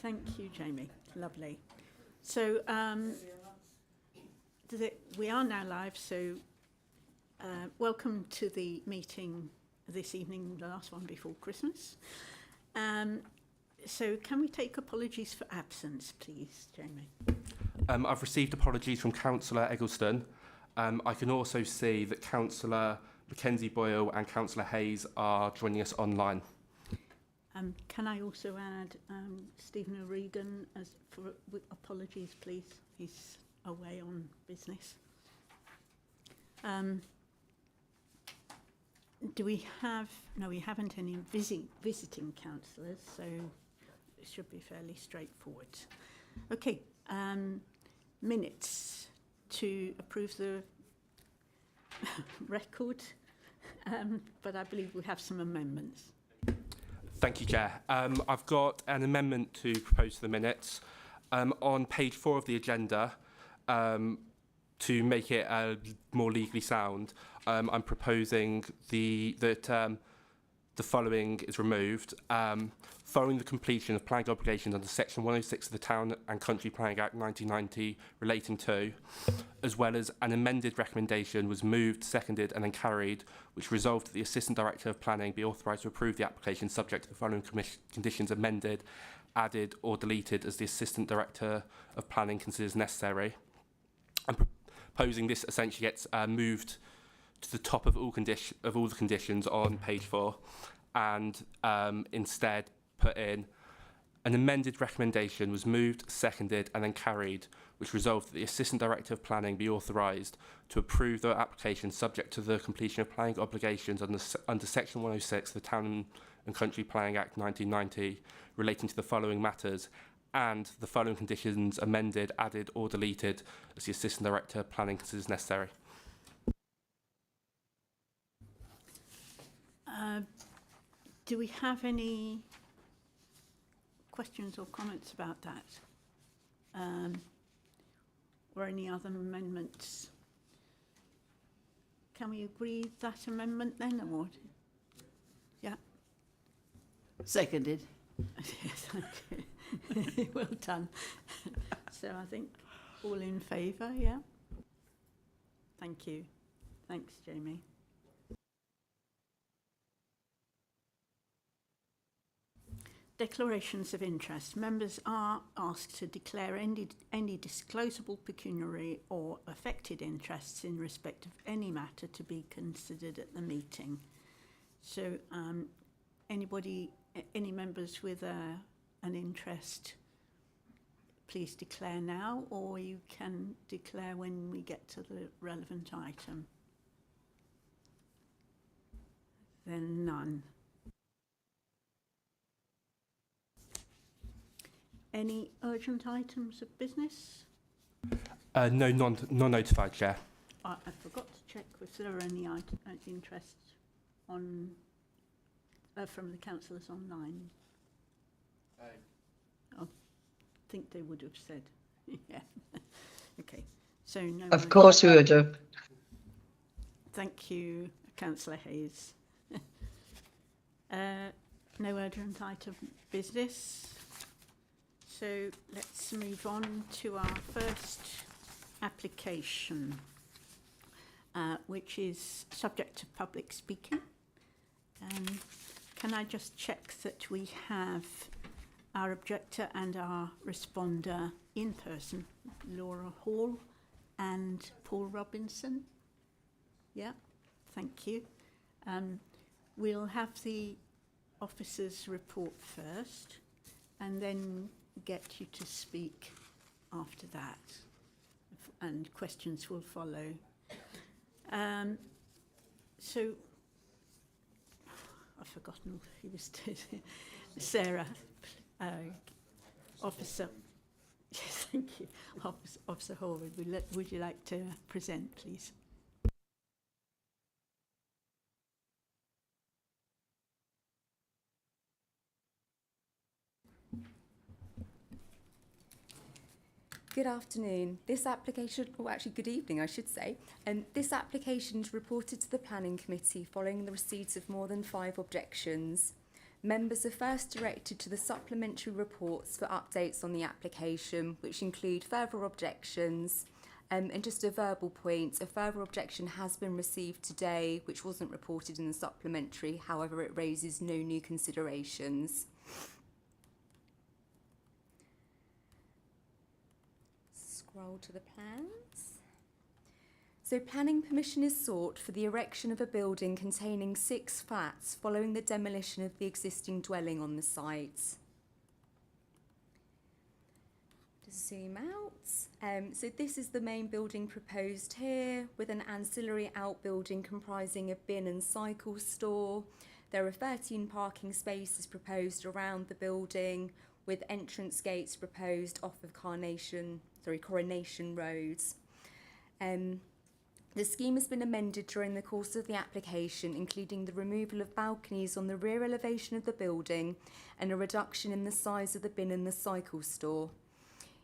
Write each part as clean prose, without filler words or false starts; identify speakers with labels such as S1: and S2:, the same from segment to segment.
S1: Thank you, Jamie. Lovely. So we are now live, so welcome to the meeting this evening, the last one before Christmas. So can we take apologies for absence, please, Jamie?
S2: I've received apologies from Councillor Eggleston. I can also see that Councillor Mackenzie Boyle and Councillor Hayes are joining us online.
S1: Can I also add Stephen O'Regan with apologies, please? He's away on business. Do we have... No, we haven't any visiting councillors, so it should be fairly straightforward. Okay, minutes to approve the record, but I believe we have some amendments.
S2: Thank you, Chair. I've got an amendment to propose to the minutes. On page 4 of the agenda, to make it more legally sound, I'm proposing that the following is removed. Following the completion of planning obligations under Section 106 of the Town and Country Planning Act 1990 relating to, as well as an amended recommendation was moved, seconded and then carried, which resolved that the Assistant Director of Planning be authorised to approve the application subject to the following conditions amended, added or deleted as the Assistant Director of Planning considers necessary. I'm proposing this essentially gets moved to the top of all the conditions on page 4 and instead put in an amended recommendation was moved, seconded and then carried, which resolved that the Assistant Director of Planning be authorised to approve the application subject to the completion of planning obligations under Section 106 of the Town and Country Planning Act 1990 relating to the following matters, and the following conditions amended, added or deleted as the Assistant Director of Planning considers necessary.
S1: Do we have any questions or comments about that? Or any other amendments? Can we agree that amendment then, or? Yeah.
S3: Seconded.
S1: Yes, thank you. Well done. So I think all in favour, yeah? Thank you. Thanks, Jamie. Declarations of interest. Members are asked to declare any disclosable pecuniary or affected interests in respect of any matter to be considered at the meeting. So any members with an interest, please declare now, or you can declare when we get to the relevant item. Then none. Any urgent items of business?
S2: No, non-notified, Chair.
S1: I forgot to check if there are any interest on from the councillors online. I think they would have said. Yeah. Okay. So no.
S3: Of course we would have.
S1: Thank you, Councillor Hayes. No urgent item business. So let's move on to our first application, which is subject to public speaking. Can I just check that we have our objector and our responder in person, Laura Hall and Paul Robinson? Yeah, thank you. We'll have the officer's report first and then get you to speak after that, and questions will follow. So I've forgotten who was Sarah, officer. Yes, thank you, Officer Horwood. Would you like to present, please?
S4: Good afternoon. This application, or actually good evening I should say, this application is reported to the Planning Committee following the receipt of more than 5 objections. Members are first directed to the supplementary reports for updates on the application, which include further objections. And just a verbal point, a further objection has been received today, which wasn't reported in the supplementary. However, it raises no new considerations. Scroll to the plans. So planning permission is sought for the erection of a building containing 6 flats following the demolition of the existing dwelling on the site. To zoom out, so this is the main building proposed here, with an ancillary outbuilding comprising a bin and cycle store. There are 13 parking spaces proposed around the building, with entrance gates proposed off of Coronation Road. The scheme has been amended during the course of the application, including the removal of balconies on the rear elevation of the building and a reduction in the size of the bin and the cycle store.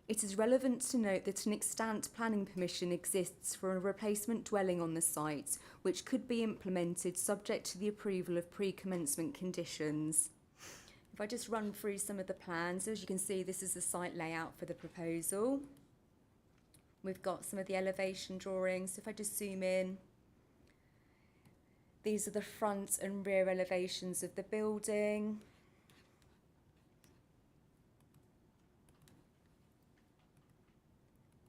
S4: It is relevant to note that an extant planning permission exists for a replacement dwelling on the site, which could be implemented subject to the approval of pre-commencement conditions. If I just run through some of the plans, as you can see, this is the site layout for the proposal. We've got some of the elevation drawings. If I just zoom in, these are the front and rear elevations of the building.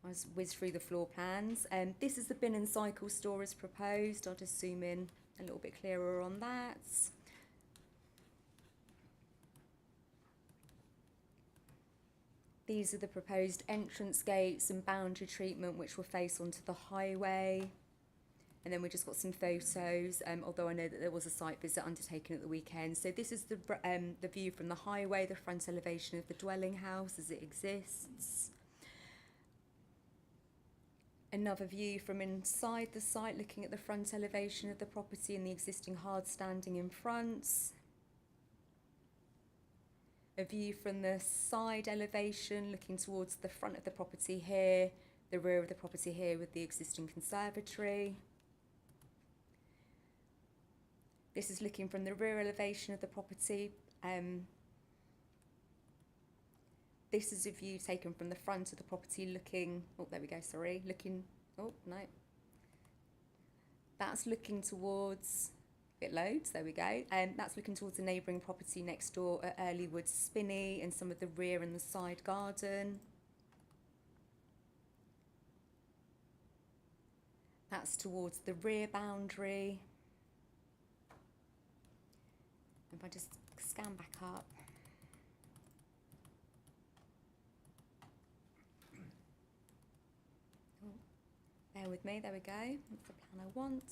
S4: I'll just whiz through the floor plans. This is the bin and cycle store as proposed. I'll just zoom in a little bit clearer on that. These are the proposed entrance gates and boundary treatment which will face onto the highway. And then we just got some photos, although I know that there was a site visit undertaken at the weekend. So this is the view from the highway, the front elevation of the dwelling house as it exists. Another view from inside the site, looking at the front elevation of the property and the existing hard standing in front. A view from the side elevation, looking towards the front of the property here, the rear of the property here with the existing conservatory. This is looking from the rear elevation of the property. This is a view taken from the front of the property looking, oh, there we go, sorry, looking, oh, no. That's looking towards, it loads, there we go. That's looking towards the neighbouring property next door at Earlywood Spinney and some of the rear and the side garden. That's towards the rear boundary. If I just scan back up. Oh, bear with me, there we go. That's the plan I want.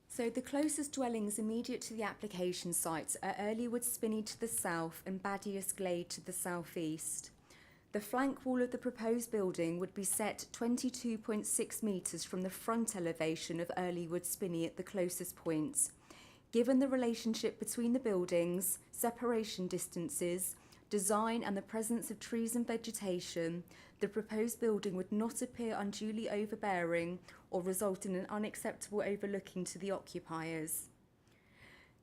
S4: So the closest dwellings immediate to the application sites are Earlywood Spinney to the south and Badius Glade to the southeast. The flank wall of the proposed building would be set 22.6 metres from the front elevation of Earlywood Spinney at the closest point. Given the relationship between the buildings, separation distances, design and the presence of trees and vegetation, the proposed building would not appear unduly overbearing or result in an unacceptable overlooking to the occupiers.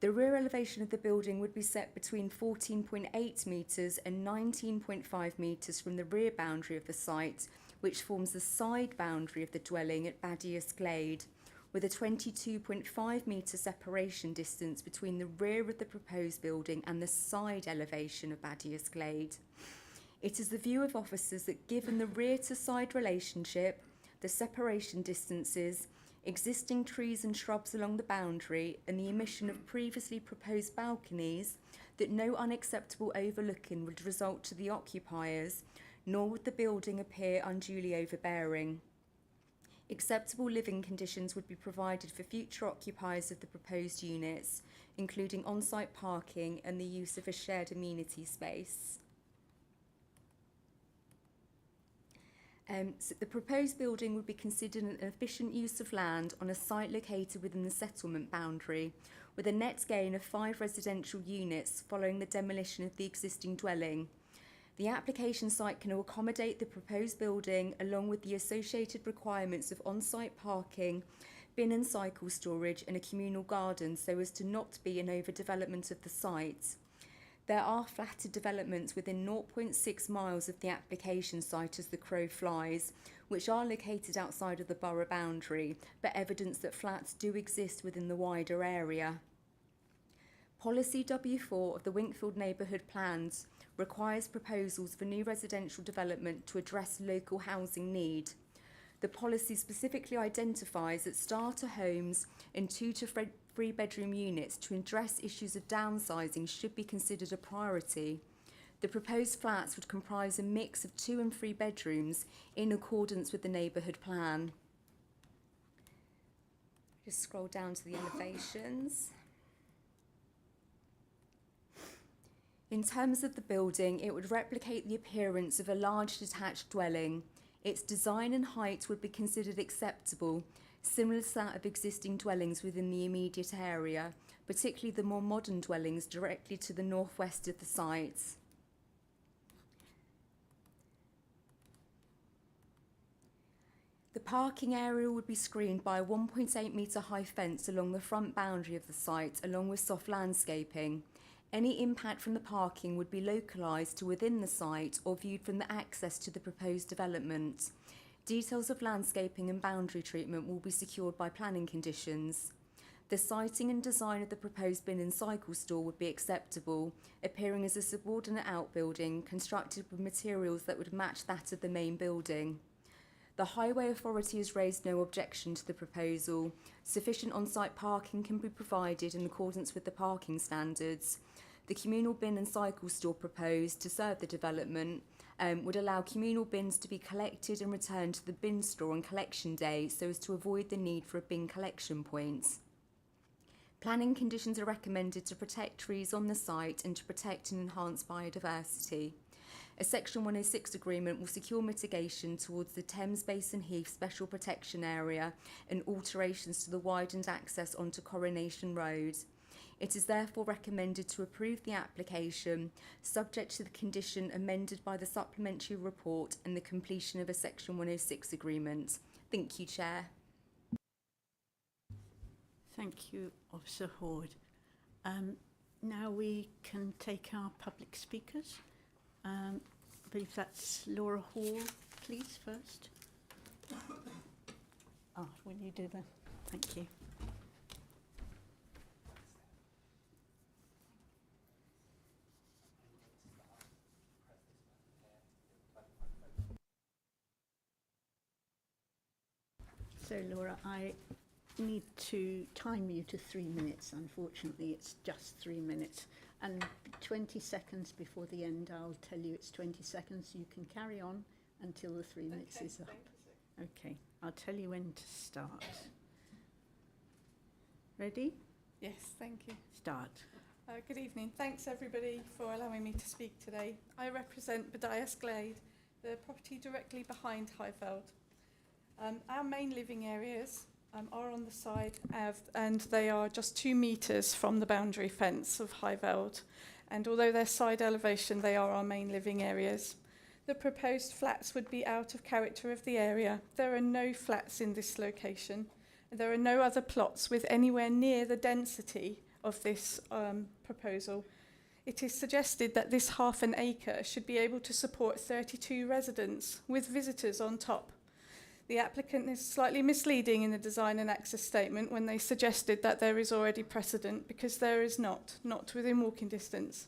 S4: The rear elevation of the building would be set between 14.8 metres and 19.5 metres from the rear boundary of the site, which forms the side boundary of the dwelling at Badius Glade, with a 22.5 metre separation distance between the rear of the proposed building and the side elevation of Badius Glade. It is the view of officers that given the rear to side relationship, the separation distances, existing trees and shrubs along the boundary and the omission of previously proposed balconies, that no unacceptable overlooking would result to the occupiers, nor would the building appear unduly overbearing. Acceptable living conditions would be provided for future occupiers of the proposed units, including on-site parking and the use of a shared amenity space. So the proposed building would be considered an efficient use of land on a site located within the settlement boundary, with a net gain of 5 residential units following the demolition of the existing dwelling. The application site can accommodate the proposed building along with the associated requirements of on-site parking, bin and cycle storage and a communal garden so as to not be an overdevelopment of the site. There are flatted developments within 0.6 miles of the application site as the crow flies, which are located outside of the borough boundary, but evidence that flats do exist within the wider area. Policy W4 of the Winkfield Neighbourhood Plans requires proposals for new residential development to address local housing need. The policy specifically identifies that starter homes and 2 to 3 bedroom units to address issues of downsizing should be considered a priority. The proposed flats would comprise a mix of 2 and 3 bedrooms in accordance with the neighbourhood plan. Just scroll down to the elevations. In terms of the building, it would replicate the appearance of a large detached dwelling. Its design and height would be considered acceptable, similar to that of existing dwellings within the immediate area, particularly the more modern dwellings directly to the northwest of the site. The parking area would be screened by a 1.8 metre high fence along the front boundary of the site, along with soft landscaping. Any impact from the parking would be localised to within the site or viewed from the access to the proposed development. Details of landscaping and boundary treatment will be secured by planning conditions. The siting and design of the proposed bin and cycle store would be acceptable, appearing as a subordinate outbuilding constructed with materials that would match that of the main building. The Highway Authority has raised no objection to the proposal. Sufficient on-site parking can be provided in accordance with the parking standards. The communal bin and cycle store proposed to serve the development would allow communal bins to be collected and returned to the bin store on collection day so as to avoid the need for a bin collection point. Planning conditions are recommended to protect trees on the site and to protect and enhance biodiversity. A Section 106 agreement will secure mitigation towards the Thames Basin Heath Special Protection Area and alterations to the widened access onto Coronation Road. It is therefore recommended to approve the application, subject to the condition amended by the supplementary report and the completion of a Section 106 agreement. Thank you, Chair.
S1: Thank you, Officer Horde. Now we can take our public speakers. I believe that's Laura Hall, please, first. Will you do that? Thank you. So, Laura, I need to time you to 3 minutes. Unfortunately, it's just 3 minutes. And 20 seconds before the end, I'll tell you it's 20 seconds. You can carry on until the 3 minutes is up. Okay, I'll tell you when to start. Ready?
S5: Yes, thank you.
S1: Start.
S5: Good evening. Thanks everybody for allowing me to speak today. I represent Badias Glade, the property directly behind Highveld. Our main living areas are on the side and they are just 2 metres from the boundary fence of Highveld. And although they're side elevation, they are our main living areas. The proposed flats would be out of character of the area. There are no flats in this location. There are no other plots with anywhere near the density of this proposal. It is suggested that this half an acre should be able to support 32 residents with visitors on top. The applicant is slightly misleading in the design and access statement when they suggested that there is already precedent, because there is not within walking distance.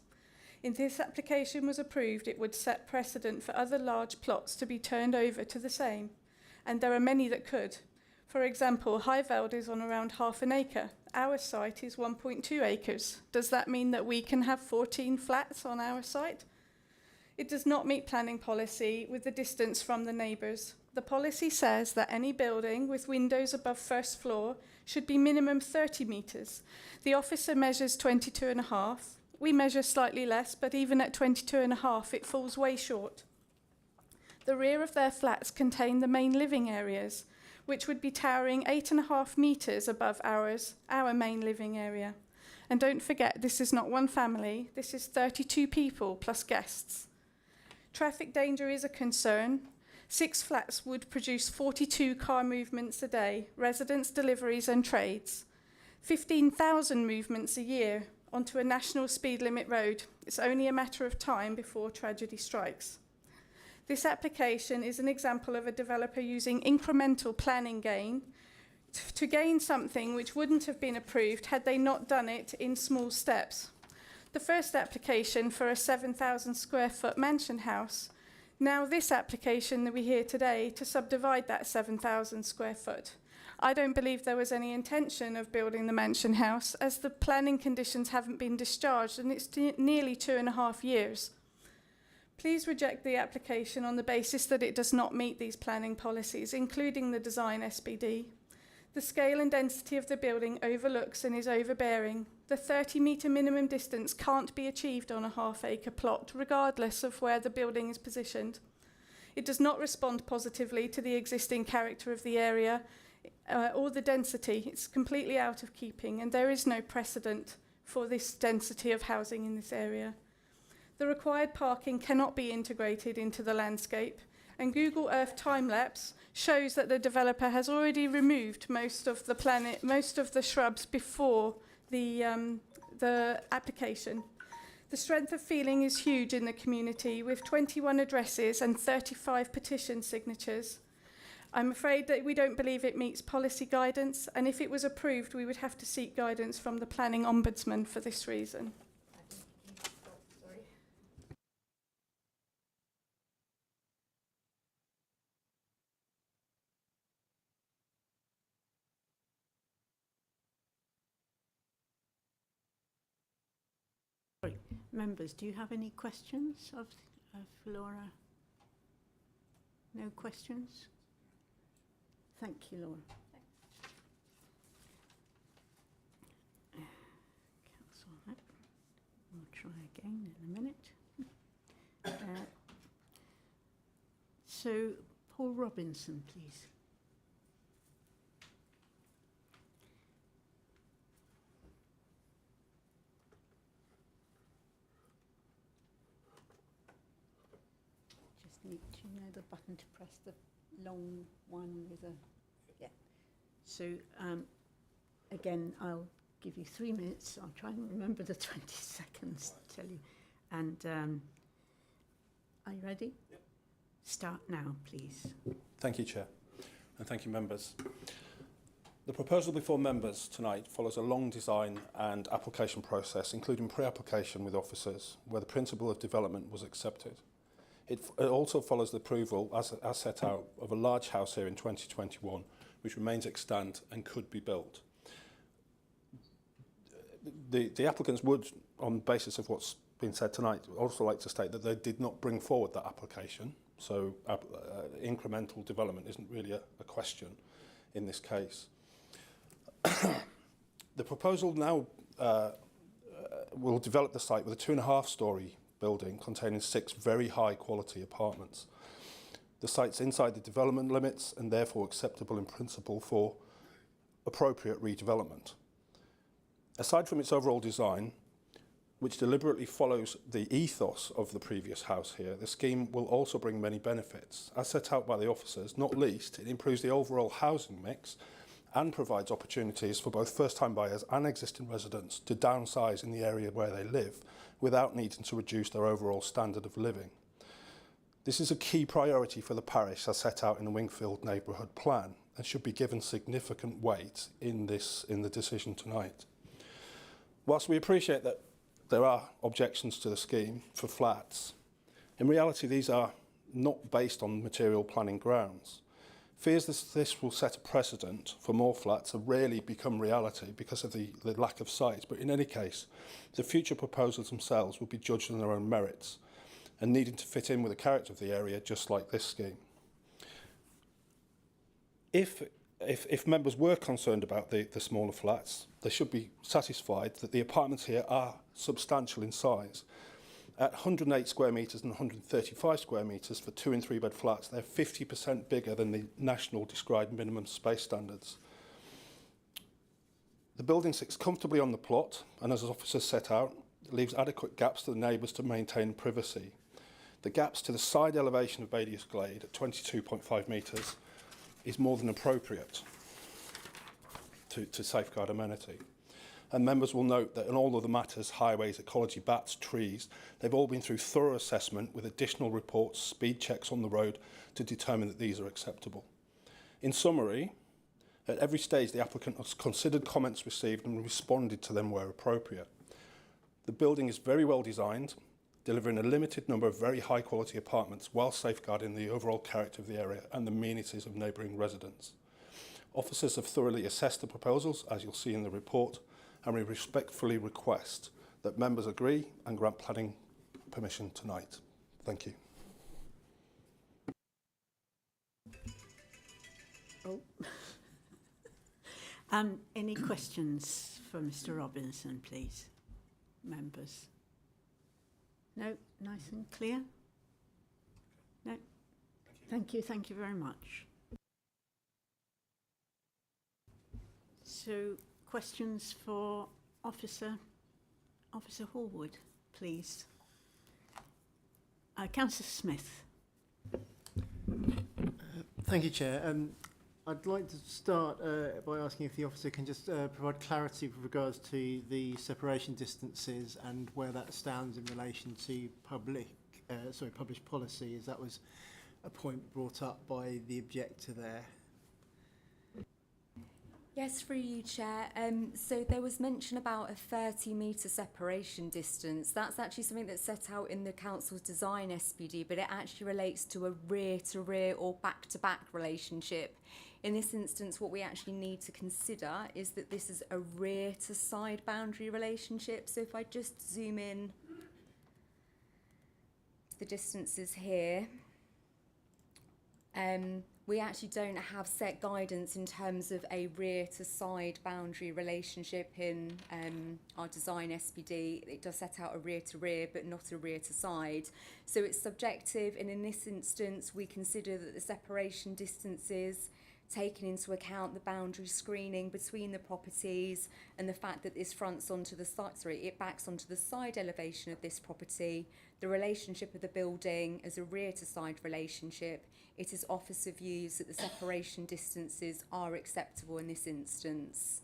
S5: If this application was approved, it would set precedent for other large plots to be turned over to the same, and there are many that could. For example, Highveld is on around half an acre. Our site is 1.2 acres. Does that mean that we can have 14 flats on our site? It does not meet planning policy with the distance from the neighbours. The policy says that any building with windows above first floor should be minimum 30 metres. The officer measures 22.5. We measure slightly less, but even at 22.5, it falls way short. The rear of their flats contain the main living areas, which would be towering 8.5 metres above our main living area. And don't forget, this is not one family, this is 32 people plus guests. Traffic danger is a concern. 6 flats would produce 42 car movements a day, residents, deliveries and trades. 15,000 movements a year onto a national speed limit road. It's only a matter of time before tragedy strikes. This application is an example of a developer using incremental planning gain to gain something which wouldn't have been approved had they not done it in small steps. The first application for a 7,000 square foot mansion house, now this application that we hear today to subdivide that 7,000 square foot. I don't believe there was any intention of building the mansion house as the planning conditions haven't been discharged and it's nearly 2.5 years. Please reject the application on the basis that it does not meet these planning policies, including the design SPD. The scale and density of the building overlooks and is overbearing. The 30-metre minimum distance can't be achieved on a half-acre plot, regardless of where the building is positioned. It does not respond positively to the existing character of the area or the density. It's completely out of keeping, and there is no precedent for this density of housing in this area. The required parking cannot be integrated into the landscape, and Google Earth time-lapse shows that the developer has already removed most of the shrubs before the application. The strength of feeling is huge in the community, with 21 addresses and 35 petition signatures. I'm afraid that we don't believe it meets policy guidance, and if it was approved, we would have to seek guidance from the Planning Ombudsman for this reason.
S1: Members, do you have any questions of Laura? No questions? Thank you, Laura. Cancel that. We'll try again in a minute. So, Paul Robinson, please. Need to know the button to press, the long one with a, yeah. So again, I'll give you 3 minutes. I'll try and remember the 20 seconds to tell you. And are you ready? Yep. Start now, please.
S6: Thank you, Chair, and thank you, members. The proposal before members tonight follows a long design and application process, including pre-application with officers, where the principle of development was accepted. It also follows the approval, as set out, of a large house here in 2021, which remains extant and could be built. The applicants would, on the basis of what's been said tonight, also like to state that they did not bring forward that application, so incremental development isn't really a question in this case. The proposal now will develop the site with a 2.5-storey building containing 6 very high quality apartments. The site's inside the development limits and therefore acceptable in principle for appropriate redevelopment. Aside from its overall design, which deliberately follows the ethos of the previous house here, the scheme will also bring many benefits. As set out by the officers, not least, it improves the overall housing mix and provides opportunities for both first-time buyers and existing residents to downsize in the area where they live without needing to reduce their overall standard of living. This is a key priority for the parish as set out in the Wingfield Neighbourhood Plan and should be given significant weight in the decision tonight. Whilst we appreciate that there are objections to the scheme for flats, in reality these are not based on material planning grounds. Fears this will set a precedent for more flats have rarely become reality because of the lack of sites, but in any case, the future proposals themselves will be judged on their own merits and needing to fit in with the character of the area, just like this scheme. If members were concerned about the smaller flats, they should be satisfied that the apartments here are substantial in size. At 108 square metres and 135 square metres for 2- and 3-bed flats, they're 50% bigger than the national described minimum space standards. The building sits comfortably on the plot and, as officers set out, leaves adequate gaps to the neighbours to maintain privacy. The gaps to the side elevation of Badius Glade at 22.5 metres is more than appropriate to safeguard amenity. And members will note that in all of the matters, highways, ecology, bats, trees, they've all been through thorough assessment with additional reports, speed checks on the road to determine that these are acceptable. In summary, at every stage, the applicant has considered comments received and responded to them where appropriate. The building is very well designed, delivering a limited number of very high quality apartments while safeguarding the overall character of the area and the amenities of neighbouring residents. Officers have thoroughly assessed the proposals, as you'll see in the report, and we respectfully request that members agree and grant planning permission tonight. Thank you.
S1: Oh. Any questions for Mr. Robinson, please, members? No, nice and clear? No? Thank you very much. So, questions for Officer Hallwood, please. Councillor Smith.
S7: Thank you, Chair. I'd like to start by asking if the officer can just provide clarity with regards to the separation distances and where that stands in relation to published policy, as that was a point brought up by the objector there.
S4: Yes, through you, Chair. So there was mention about a 30-metre separation distance. That's actually something that's set out in the Council's design SPD, but it actually relates to a rear-to-rear or back-to-back relationship. In this instance, what we actually need to consider is that this is a rear-to-side boundary relationship. So if I just zoom in the distances here, we actually don't have set guidance in terms of a rear to side boundary relationship in our design SPD. It does set out a rear to rear, but not a rear to side. So it's subjective, and in this instance, we consider that the separation distances, taking into account the boundary screening between the properties and the fact that this fronts onto the side, it backs onto the side elevation of this property, the relationship of the building as a rear to side relationship, it is officer views that the separation distances are acceptable in this instance.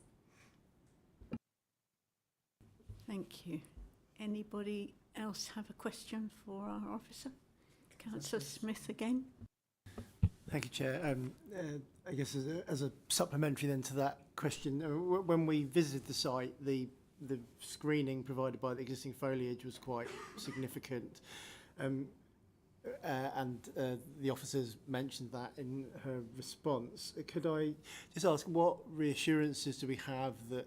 S1: Thank you. Anybody else have a question for our officer? Councillor Smith again.
S7: Thank you, Chair. I guess as a supplementary then to that question, when we visited the site, the screening provided by the existing foliage was quite significant. And the officers mentioned that in her response. Could I just ask, what reassurances do we have that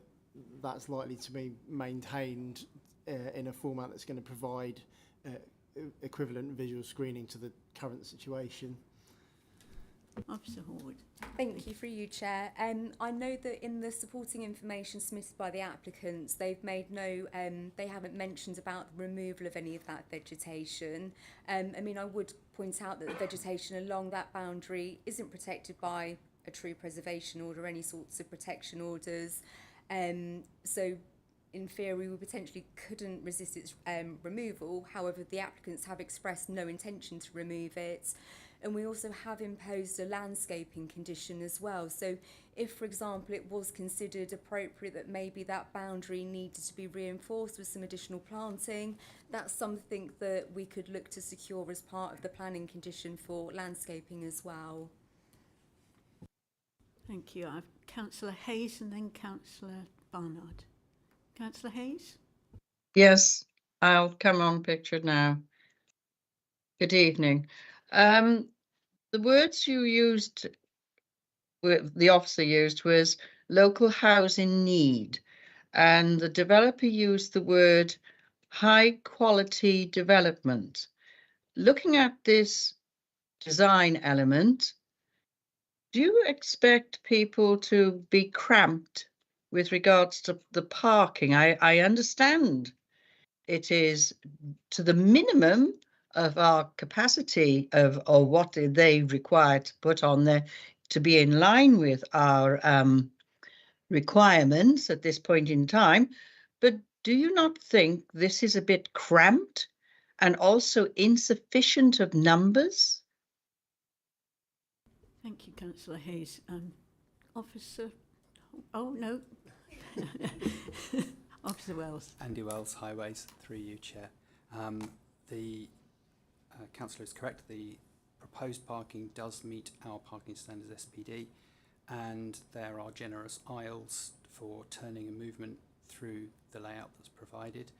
S7: that's likely to be maintained in a format that's going to provide equivalent visual screening to the current situation?
S1: Officer Hallwood.
S4: Thank you, through you, Chair. I know that in the supporting information submitted by the applicants, they've made no, they haven't mentioned about the removal of any of that vegetation. I mean, I would point out that the vegetation along that boundary isn't protected by a tree preservation order, any sorts of protection orders. So in theory, we potentially couldn't resist its removal. However, the applicants have expressed no intention to remove it. And we also have imposed a landscaping condition as well. So if, for example, it was considered appropriate that maybe that boundary needed to be reinforced with some additional planting, that's something that we could look to secure as part of the planning condition for landscaping as well.
S1: Thank you. I've Councillor Hayes and then Councillor Barnard. Councillor Hayes?
S3: Yes, I'll come on picture now. Good evening. The words you used, the officer used, was local housing need, and the developer used the word high quality development. Looking at this design element, do you expect people to be cramped with regards to the parking? I understand it is to the minimum of our capacity or what they require to put on there to be in line with our requirements at this point in time. But do you not think this is a bit cramped and also insufficient of numbers.
S1: Thank you, Councillor Hayes. Officer, oh no, Officer Wells.
S8: Andy Wells, Highways, through you, Chair. The councillor is correct. The proposed parking does meet our parking standards SPD, and there are generous aisles for turning and movement through the layout that's provided.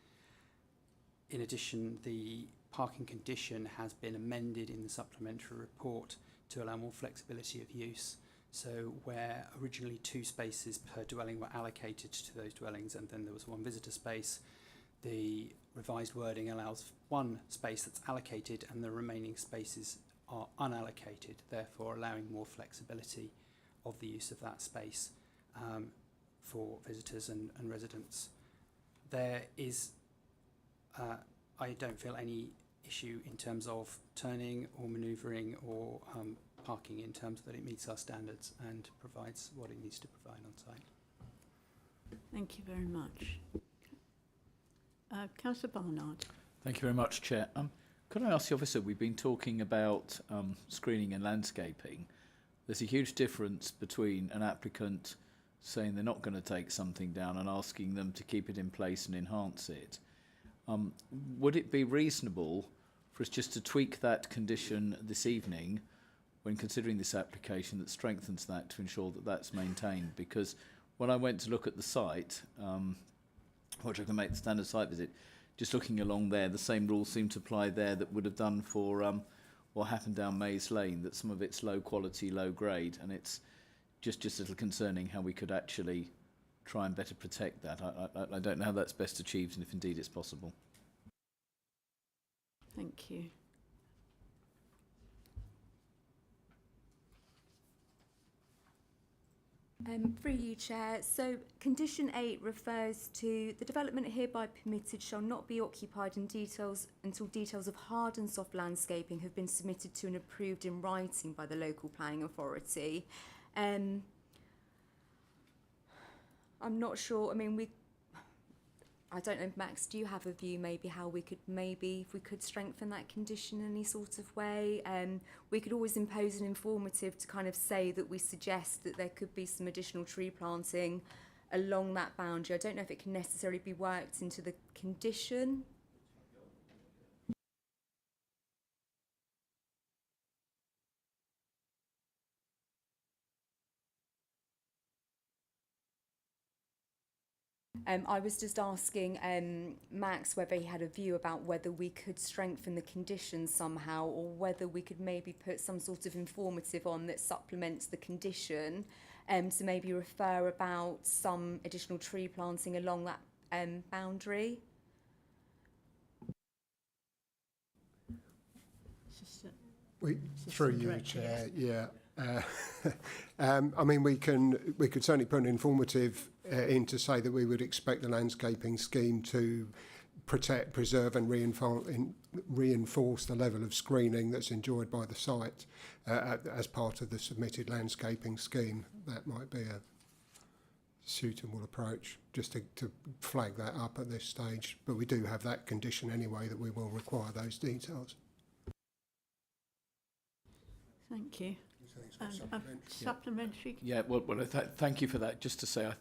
S8: In addition, the parking condition has been amended in the supplementary report to allow more flexibility of use. So where originally 2 spaces per dwelling were allocated to those dwellings and then there was 1 visitor space, the revised wording allows 1 space that's allocated and the remaining spaces are unallocated, therefore allowing more flexibility of the use of that space for visitors and residents. There is, I don't feel any issue in terms of turning or manoeuvring or parking, in terms that it meets our standards and provides what it needs to provide on site.
S1: Thank you very much. Councillor Barnard.
S9: Thank you very much, Chair. Could I ask the officer, we've been talking about screening and landscaping. There's a huge difference between an applicant saying they're not going to take something down and asking them to keep it in place and enhance it. Would it be reasonable for us just to tweak that condition this evening when considering this application that strengthens that to ensure that that's maintained? Because when I went to look at the site, which I can make the standard site visit, just looking along there, the same rules seem to apply there that would have done for what happened down Maze Lane, that some of it's low quality, low grade, and it's just a little concerning how we could actually try and better protect that. I don't know how that's best achieved and if indeed it's possible.
S1: Thank you.
S4: Through you, Chair. So condition 8 refers to the development hereby permitted shall not be occupied in details until details of hard and soft landscaping have been submitted to and approved in writing by the local planning authority. I'm not sure. I mean, I don't know, Max, do you have a view maybe how we could if we could strengthen that condition in any sort of way? We could always impose an informative to kind of say that we suggest that there could be some additional tree planting along that boundary. I don't know if it can necessarily be worked into the condition. I was just asking Max whether he had a view about whether we could strengthen the conditions somehow, or whether we could maybe put some sort of informative on that supplements the condition, to maybe refer about some additional tree planting along that boundary.
S10: Through you, Chair, yeah. I mean, we could certainly put an informative in to say that we would expect the landscaping scheme to protect, preserve and reinforce the level of screening that's enjoyed by the site as part of the submitted landscaping scheme. That might be a suitable approach, just to flag that up at this stage. But we do have that condition anyway, that we will require those details.
S1: Thank you. Supplementary?
S9: Yeah, well thank you for that. Just to say,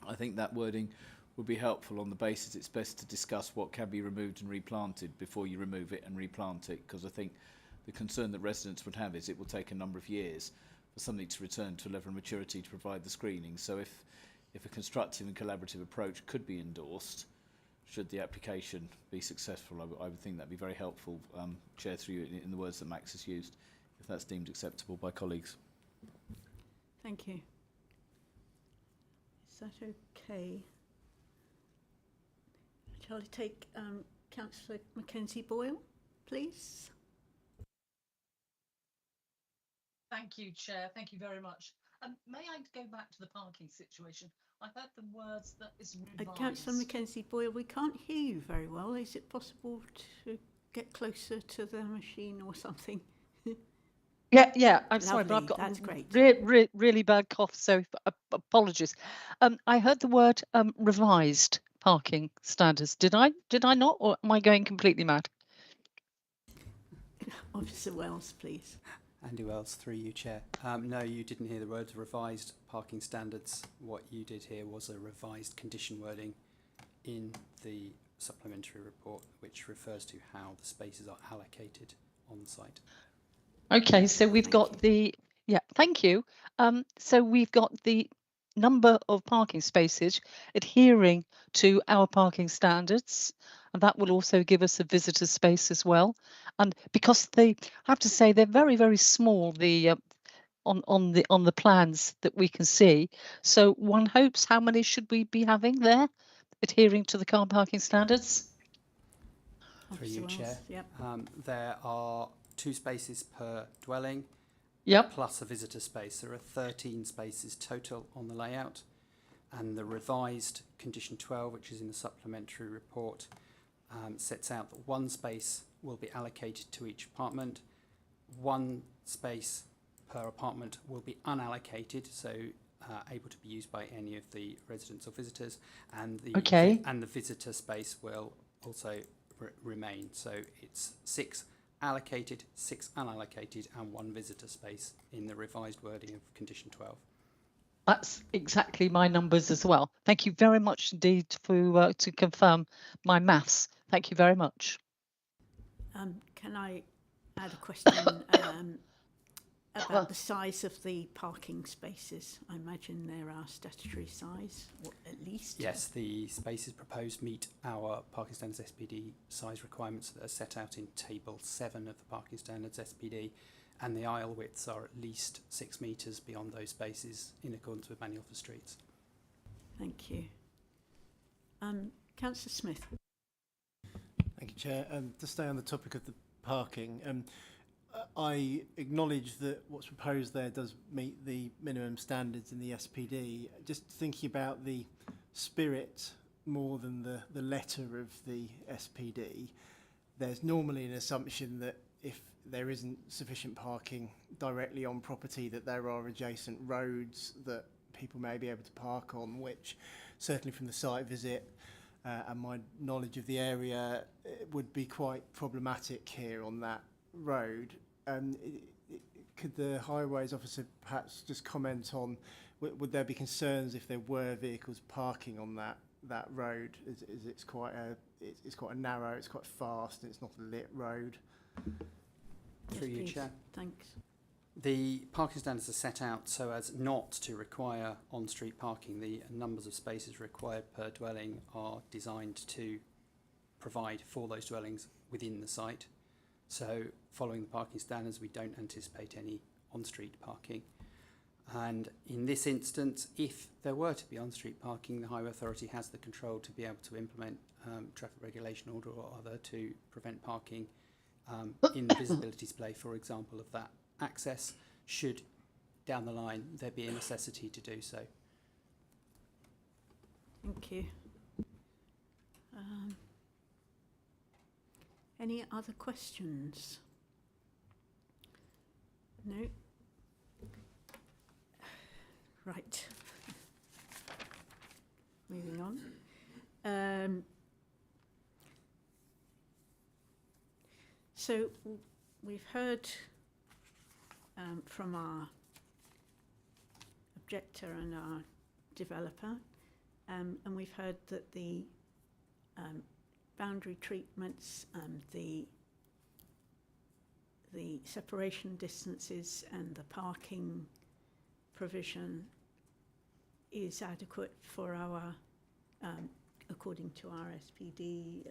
S9: I think that wording would be helpful on the basis it's best to discuss what can be removed and replanted before you remove it and replant it, because I think the concern that residents would have is it will take a number of years for something to return to a level of maturity to provide the screening. So if a constructive and collaborative approach could be endorsed, should the application be successful, I would think that'd be very helpful, Chair, through you, in the words that Max has used, if that's deemed acceptable by colleagues.
S1: Thank you. Is that okay? Shall I take Councillor Mackenzie Boyle, please?
S11: Thank you, Chair. Thank you very much. May I go back to the parking situation? I heard the words that is revised.
S1: Councillor Mackenzie Boyle, we can't hear you very well. Is it possible to get closer to the machine or something?
S11: Yeah. I'm sorry, but I've got
S1: that's great.
S11: Really bad cough, so apologies. I heard the word revised parking standards. Did I not, or am I going completely mad?
S1: Officer Wells, please.
S8: Andy Wells, through you, Chair. No, you didn't hear the words revised parking standards. What you did hear was a revised condition wording in the supplementary report, which refers to how the spaces are allocated on site.
S11: Okay, so we've got the, yeah, thank you. So we've got the number of parking spaces adhering to our parking standards, and that will also give us a visitor space as well. And because they, I have to say, they're very, very small, the on the plans that we can see. So one hopes, how many should we be having there, adhering to the car parking standards?
S8: Through
S1: Officer
S8: you,
S1: Wells,
S8: Chair.
S1: yep.
S8: There are 2 spaces per dwelling,
S11: Yep.
S8: plus a visitor space. There are 13 spaces total on the layout, and the revised condition 12, which is in the supplementary report, sets out that 1 space will be allocated to each apartment. 1 space per apartment will be unallocated, so able to be used by any of the residents or visitors, and the visitor space will also remain. So it's 6 allocated, 6 unallocated, and 1 visitor space in the revised wording of condition 12.
S11: That's exactly my numbers as well. Thank you very much indeed for to confirm my maths. Thank you very much.
S1: Can I add a question about the size of the parking spaces? I imagine there are statutory size, or at least.
S8: Yes, the spaces proposed meet our parking standards SPD size requirements that are set out in table 7 of the parking standards SPD, and the aisle widths are at least 6 metres beyond those spaces in accordance with Manual for Streets.
S1: Thank you. Councillor Smith.
S7: Thank you, Chair. To stay on the topic of the parking, I acknowledge that what's proposed there does meet the minimum standards in the SPD. Just thinking about the spirit more than the letter of the SPD, there's normally an assumption that if there isn't sufficient parking directly on property, that there are adjacent roads that people may be able to park on, which certainly from the site visit and my knowledge of the area, it would be quite problematic here on that road. Could the highways officer perhaps just comment on, would there be concerns if there were vehicles parking on that road? It's quite a narrow, it's quite fast, and it's not a lit road.
S8: Through you,
S1: Please.
S8: Chair.
S1: Thanks.
S8: The parking standards are set out so as not to require on-street parking. The numbers of spaces required per dwelling are designed to provide for those dwellings within the site. So following the parking standards, we don't anticipate any on-street parking. And in this instance, if there were to be on-street parking, the Highway Authority has the control to be able to implement traffic regulation order or other to prevent parking in the visibility display, for example, of that access, should down the line there be a necessity to do so.
S1: Thank you. Any other questions? No? Right. Moving on. So we've heard from our objector and our developer, and we've heard that the boundary treatments, the separation distances and the parking provision is adequate for our, according to our SPD,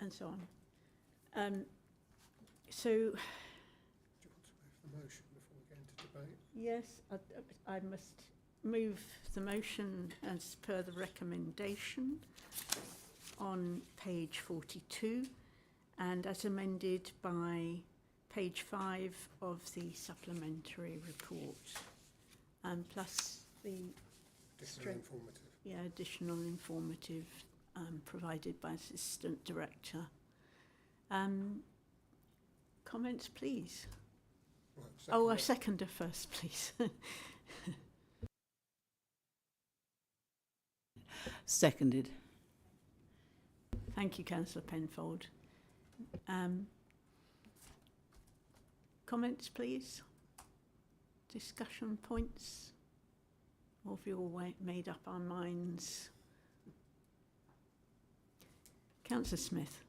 S1: and so on. So,
S10: Do you want to move the motion before we go into debate?
S1: yes, I must move the motion as per the recommendation on page 42 and as amended by page 5 of the supplementary report, plus the additional informative provided by Assistant Director. Comments, please. Right, a seconder first, please.
S12: Seconded.
S1: Thank you, Councillor Penfold. Comments, please? Discussion points? Or have you all made up our minds? Councillor Smith.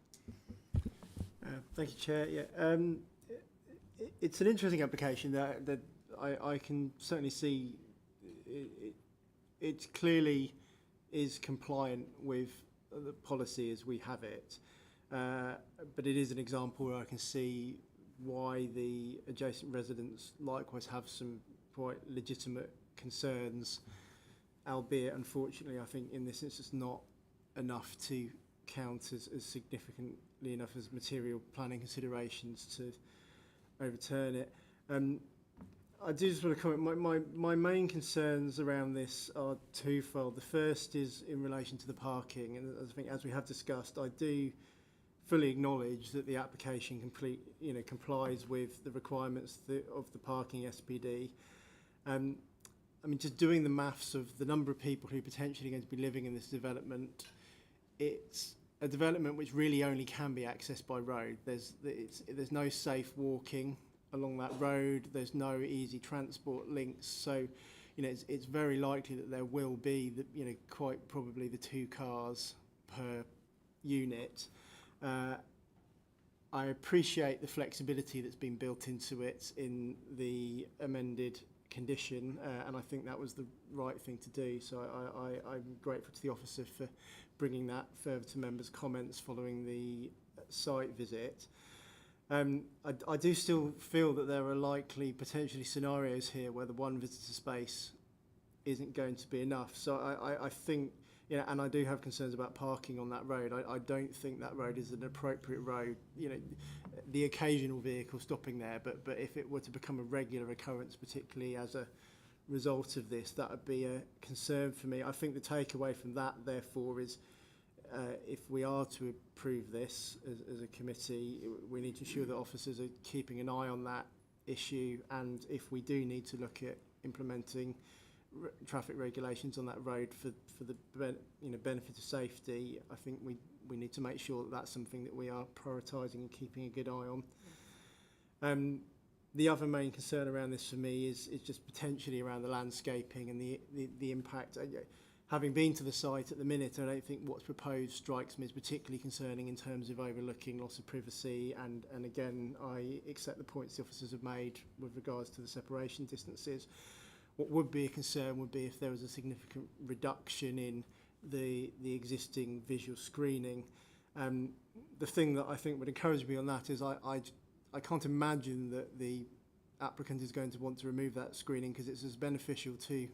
S7: Thank you, Chair. Yeah, it's an interesting application that I can certainly see. It clearly is compliant with the policy as we have it, but it is an example where I can see why the adjacent residents likewise have some quite legitimate concerns, albeit unfortunately I think in this instance not enough to count as significantly enough as material planning considerations to overturn it. I do just want to comment, my main concerns around this are twofold. The first is in relation to the parking, and I think as we have discussed, I do fully acknowledge that the application complies with the requirements of the parking SPD. I mean, just doing the maths of the number of people who are potentially going to be living in this development, it's a development which really only can be accessed by road. There's no safe walking along that road. There's no easy transport links. So, it's very likely that there will be, quite probably the 2 cars per unit. I appreciate the flexibility that's been built into it in the amended condition, and I think that was the right thing to do. So I'm grateful to the officer for bringing that further to members' comments following the site visit. I do still feel that there are likely potentially scenarios here where the one visitor space isn't going to be enough. So I think, and I do have concerns about parking on that road. I don't think that road is an appropriate road. The occasional vehicle stopping there, but if it were to become a regular occurrence, particularly as a result of this, that would be a concern for me. I think the takeaway from that, therefore, is if we are to approve this as a committee, we need to ensure that officers are keeping an eye on that issue, and if we do need to look at implementing traffic regulations on that road for the benefit of safety, I think we need to make sure that that's something that we are prioritising and keeping a good eye on. The other main concern around this for me is just potentially around the landscaping and the impact. Having been to the site at the minute, I don't think what's proposed strikes me as particularly concerning in terms of overlooking loss of privacy, and again I accept the points the officers have made with regards to the separation distances. What would be a concern would be if there was a significant reduction in the existing visual screening. The thing that I think would encourage me on that is I can't imagine that the applicant is going to want to remove that screening because it's as beneficial to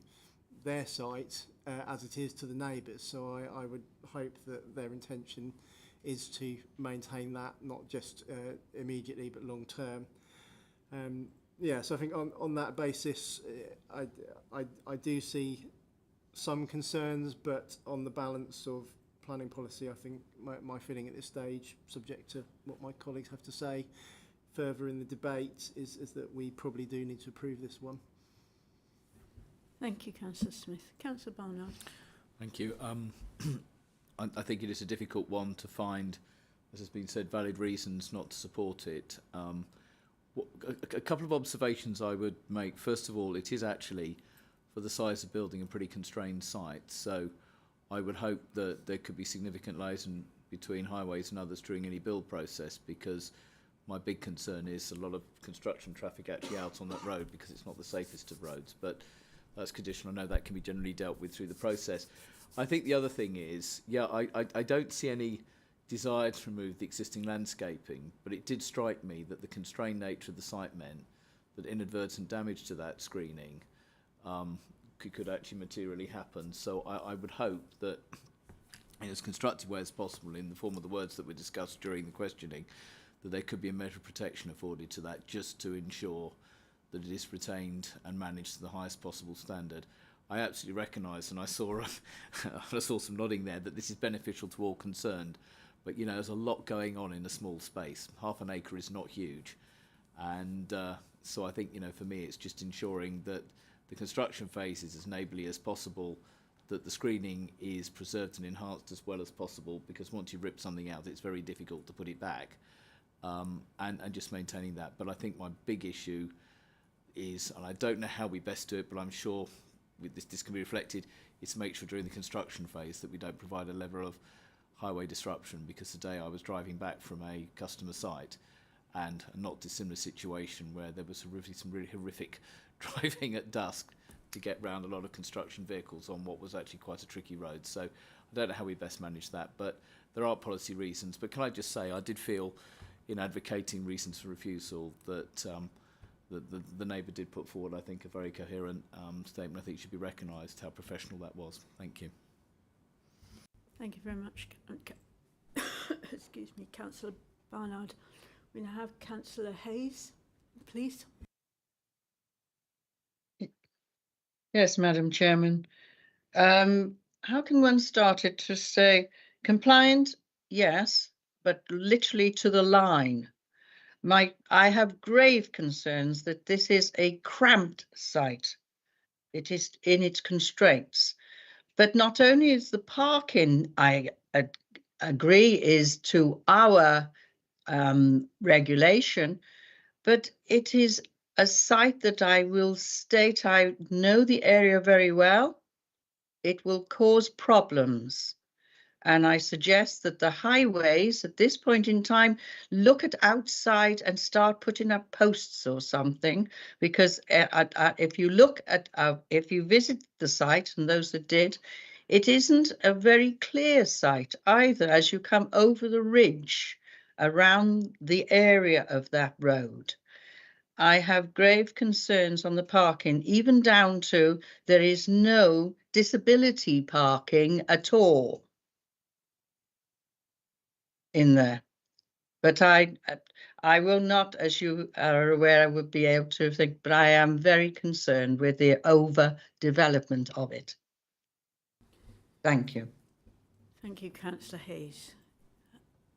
S7: their site as it is to the neighbours. So I would hope that their intention is to maintain that, not just immediately but long term. So I think on that basis, I do see some concerns, but on the balance of planning policy, I think my feeling at this stage, subject to what my colleagues have to say further in the debate, is that we probably do need to approve this one.
S1: Thank you, Councillor Smith. Councillor Barnard.
S9: Thank you. I think it is a difficult one to find, as has been said, valid reasons not to support it. A couple of observations I would make. First of all, it is actually, for the size of building, a pretty constrained site. So I would hope that there could be significant liaison between highways and others during any build process, because my big concern is a lot of construction traffic actually out on that road because it's not the safest of roads. But that's conditional. I know that can be generally dealt with through the process. I think the other thing is, I don't see any desire to remove the existing landscaping, but it did strike me that the constrained nature of the site meant that inadvertent damage to that screening could actually materially happen. So I would hope that in as constructive way as possible, in the form of the words that were discussed during the questioning, that there could be a measure of protection afforded to that, just to ensure that it is retained and managed to the highest possible standard. I absolutely recognise, and I saw some nodding there, that this is beneficial to all concerned. But, there's a lot going on in a small space. Half an acre is not huge. And so I think, for me, it's just ensuring that the construction phase is as neighbourly as possible that the screening is preserved and enhanced as well as possible, because once you rip something out, it's very difficult to put it back, and just maintaining that. But I think my big issue is, and I don't know how we best do it, but I'm sure with this can be reflected, is to make sure during the construction phase that we don't provide a level of highway disruption, because today I was driving back from a customer site and a not dissimilar situation where there was some really horrific driving at dusk to get round a lot of construction vehicles on what was actually quite a tricky road. So I don't know how we best manage that, but there are policy reasons. But can I just say, I did feel in advocating reasons for refusal that the neighbour did put forward, I think, a very coherent statement. I think it should be recognised how professional that was. Thank you.
S1: Thank you very much. Excuse me, Councillor Barnard. We now have Councillor Hayes, please.
S3: Yes, Madam Chairman. How can one start it to say compliant? Yes, but literally to the line. I have grave concerns that this is a cramped site. It is in its constraints. But not only is the parking, I agree, is to our regulation, but it is a site that I will state I know the area very well. It will cause problems. And I suggest that the highways at this point in time look at outside and start putting up posts or something, because if you look at, if you visit the site, and those that did, it isn't a very clear site either as you come over the ridge around the area of that road. I have grave concerns on the parking, even down to there is no disability parking at all in there. But I will not, as you are aware, I would be able to think, but I am very concerned with the overdevelopment of it. Thank you.
S1: Thank you, Councillor Hayes.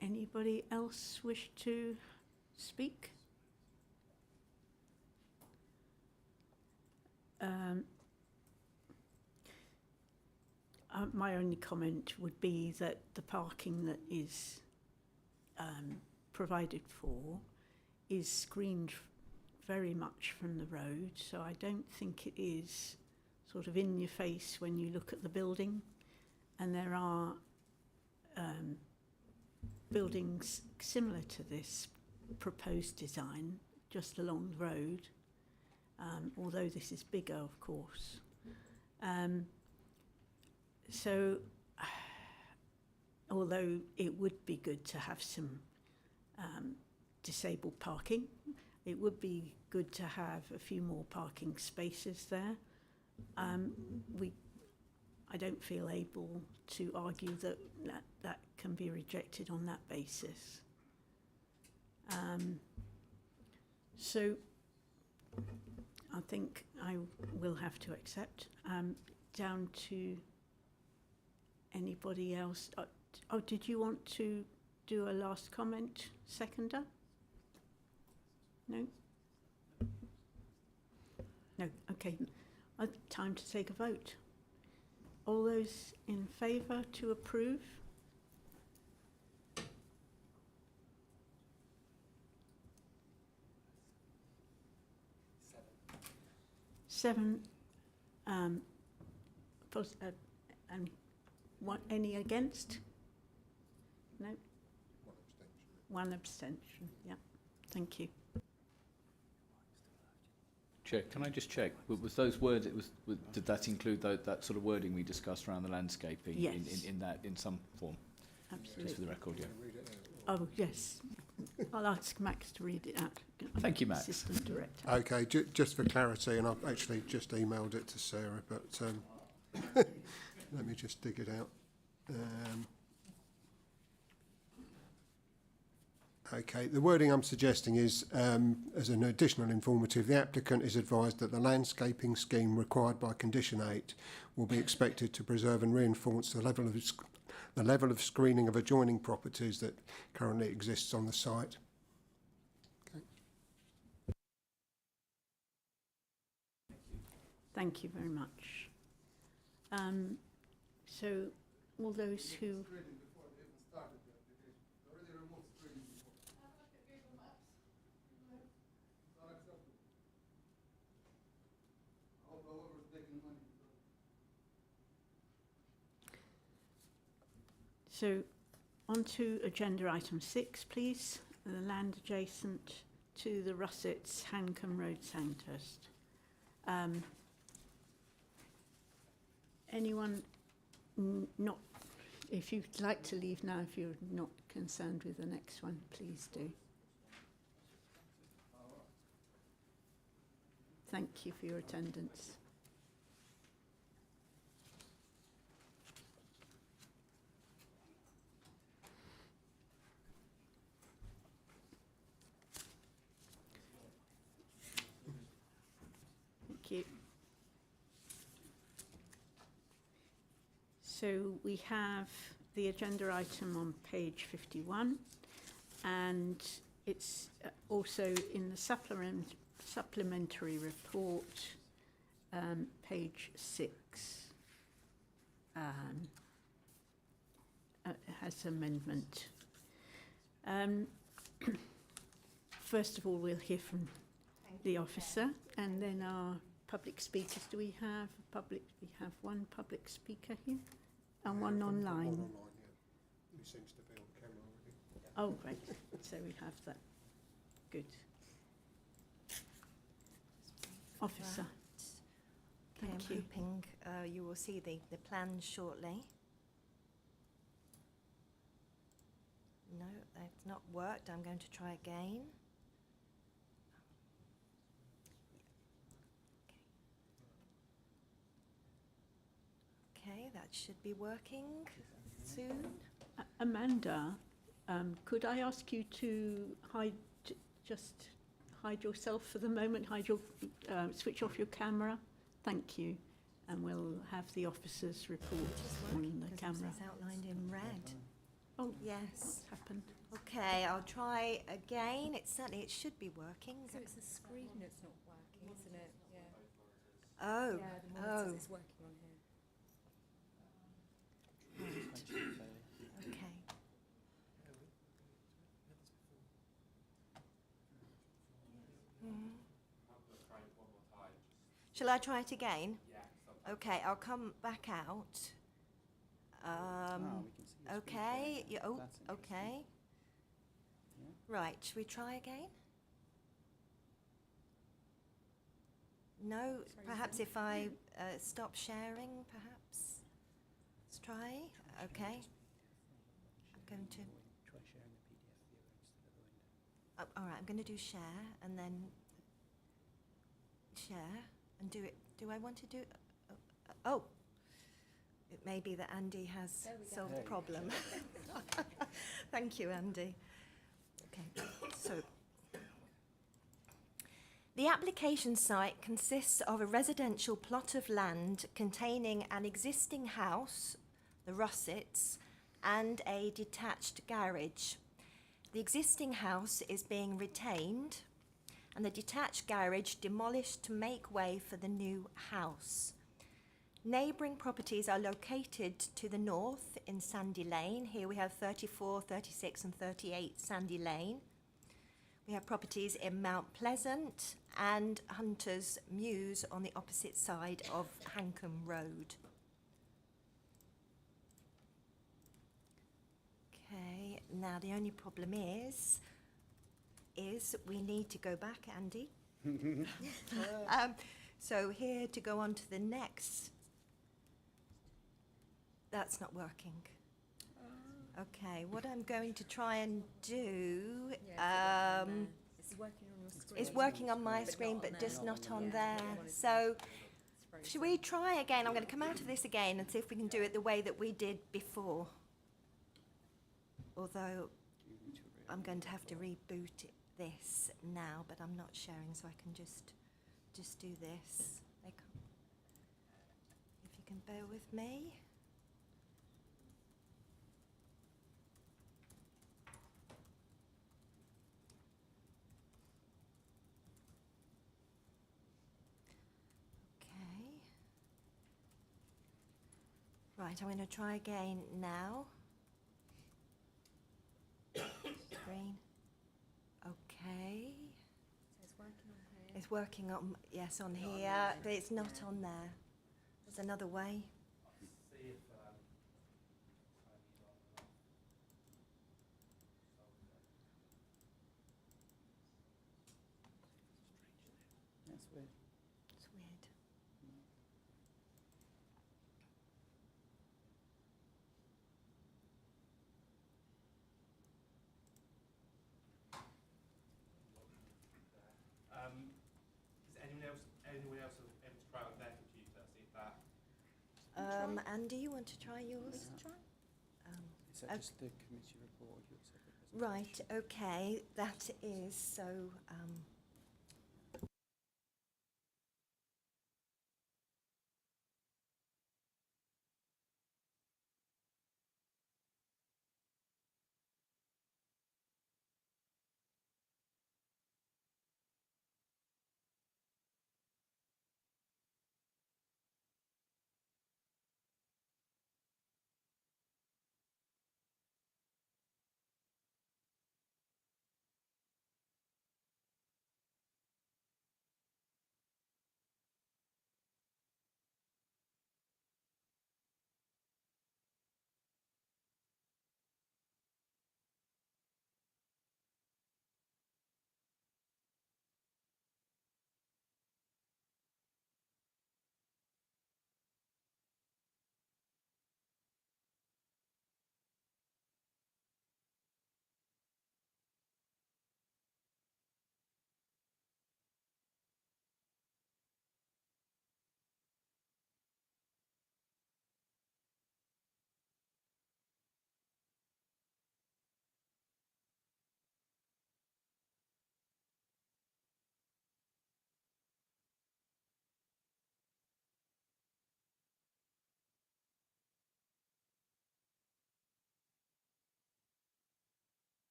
S1: Anybody else wish to speak? My only comment would be that the parking that is provided for is screened very much from the road, so I don't think it is sort of in your face when you look at the building. And there are buildings similar to this proposed design just along the road, although this is bigger, of course. So, although it would be good to have some disabled parking, it would be good to have a few more parking spaces there. I don't feel able to argue that can be rejected on that basis. So I think I will have to accept. Down to anybody else. Oh, did you want to do a last comment, seconder? No? No, okay. Time to take a vote. All those in favour to approve? Seven. And any against? No? One abstention, yeah. Thank you.
S9: Chair, can I just check? Was those words? Did that include that sort of wording we discussed around the landscaping?
S1: Yes.
S9: in some form?
S1: Absolutely.
S9: Just for the record, yeah.
S1: Oh yes, I'll ask Max to read it out.
S9: Thank you, Max.
S1: Assistant Director.
S10: Okay, just for clarity, and I've actually just emailed it to Sarah, but let me just dig it out. Okay, the wording I'm suggesting is, as an additional informative, the applicant is advised that the landscaping scheme required by Condition 8 will be expected to preserve and reinforce the level of screening of adjoining properties that currently exists on the site. Okay.
S1: Thank you very much. So all those who... So on to agenda item 6, please. The land adjacent to the Russets, Hancombe Road, Sandhurst. Anyone not, if you'd like to leave now, if you're not concerned with the next one, please do. Thank you for your attendance. Thank you. So we have the agenda item on page 51, and it's also in the supplementary report, page 6. Has amendment. First of all, we'll hear from the officer, and then our public speakers. Do we have public? We have one public speaker here, and one online.
S10: One online, yeah. Who seems to be on camera already.
S1: Oh, great. So we have that. Good. Officer.
S12: Okay,
S1: Thank
S12: I'm
S1: you.
S12: hoping you will see the plans shortly. No, that's not worked. I'm going to try again. Okay, that should be working soon.
S1: Amanda, could I ask you to just hide yourself for the moment, switch off your camera? Thank you. And we'll have the officer's report on the camera.
S12: It's outlined in red.
S1: Oh,
S12: yes.
S1: What's happened?
S12: Okay, I'll try again. It should be working.
S4: So it's the screen that's not working, isn't it? Yeah.
S12: Oh,
S4: Yeah, the monitor is working on here.
S12: Right. Okay. Shall I try it again? Okay, I'll come back out. Okay. Oh, okay. Right. Should we try again? No. Perhaps if I stop sharing, perhaps. Let's try. Okay. I'm going to. All right. I'm going to do share and then share and do it. Do I want to do? Oh. It may be that Andy has solved the problem. Thank you, Andy. Okay, so the application site consists of a residential plot of land containing an existing house, the Russets, and a detached garage. The existing house is being retained and the detached garage demolished to make way for the new house. Neighbouring properties are located to the north in Sandy Lane. Here we have 34, 36 and 38 Sandy Lane. We have properties in Mount Pleasant and Hunter's Mews on the opposite side of Hancombe Road. Okay, now the only problem is we need to go back, Andy. So here to go on to the next. That's not working. Okay, what I'm going to try and do,
S4: It's working on your screen.
S12: it's working on my screen, but just not on there. So, should we try again? I'm going to come out of this again and see if we can do it the way that we did before. Although, I'm going to have to reboot this now, but I'm not sharing, so I can just do this. If you can bear with me. Right, I'm going to try again now. Screen. Okay. It's working on, yes, on here, but it's not on there. There's another way.
S8: That's weird.
S12: It's weird.
S2: Is anyone else able to try on their computer? See if that.
S12: Andy, you want to try yours?
S8: Is that
S12: Okay.
S8: just the committee report? Or your separate
S12: Right,
S8: presentation?
S12: okay, that is so.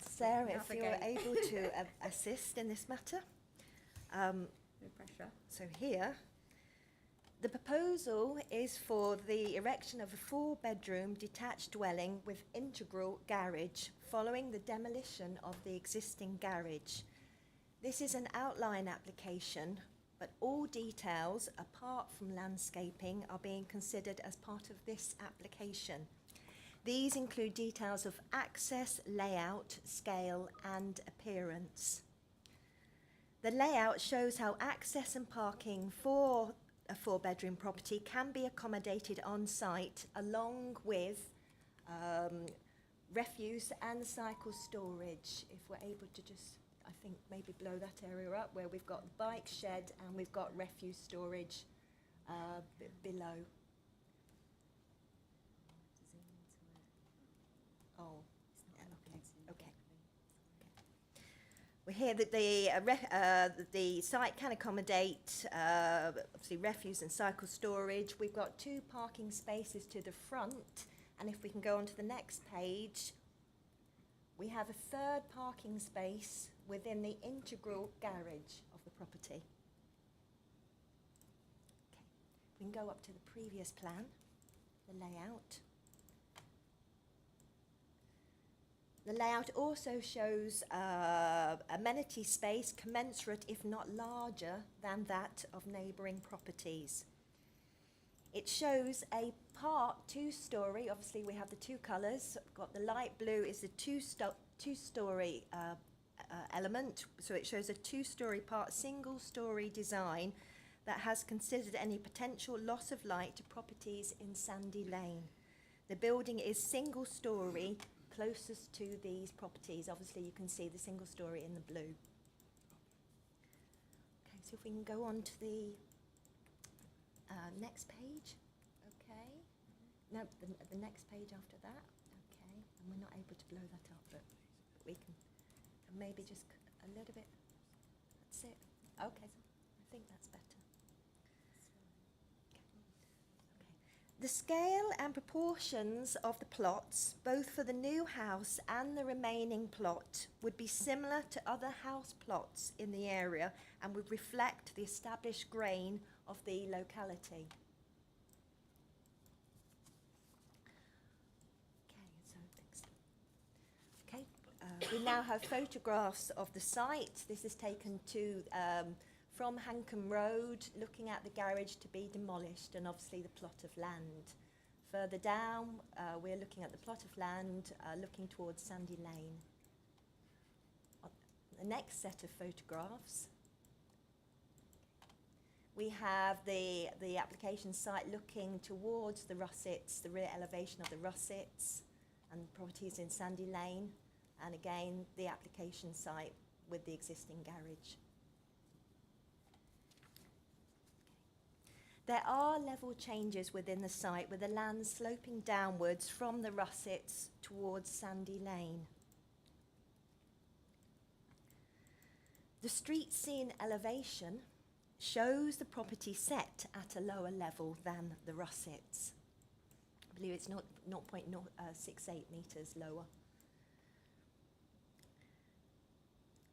S12: Sarah, if you're able to assist in this matter.
S4: No pressure.
S12: So here, the proposal is for the erection of a 4-bedroom detached dwelling with integral garage following the demolition of the existing garage. This is an outline application, but all details apart from landscaping are being considered as part of this application. These include details of access, layout, scale and appearance. The layout shows how access and parking for a 4-bedroom property can be accommodated on site along with refuse and cycle storage. If we're able to just, I think, maybe blow that area up where we've got the bike shed and we've got refuse storage below. Oh, yeah, okay. We hear that the site can accommodate obviously refuse and cycle storage. We've got 2 parking spaces to the front, and if we can go on to the next page, we have a 3rd parking space within the integral garage of the property. Okay, we can go up to the previous plan, the layout. The layout also shows amenity space commensurate, if not larger, than that of neighbouring properties. It shows a part 2-storey, obviously we have the 2 colours, got the light blue is the 2-storey element, so it shows a 2-storey part, single-storey design that has considered any potential loss of light to properties in Sandy Lane. The building is single-storey, closest to these properties. Obviously you can see the single story in the blue. Okay, so if we can go on to the next page. Okay. No, the next page after that. Okay, and we're not able to blow that up, but we can maybe just a little bit. That's it. Okay, so I think that's better. The scale and proportions of the plots, both for the new house and the remaining plot, would be similar to other house plots in the area and would reflect the established grain of the locality. We now have photographs of the site. This is taken from Hankham Road, looking at the garage to be demolished and obviously the plot of land. Further down, we're looking at the plot of land looking towards Sandy Lane. The next set of photographs, we have the application site looking towards the Russets, the rear elevation of the Russets and properties in Sandy Lane. And again, the application site with the existing garage. There are level changes within the site with the land sloping downwards from the Russets towards Sandy Lane. The street scene elevation shows the property set at a lower level than the Russets. I believe it's 0.68 metres lower.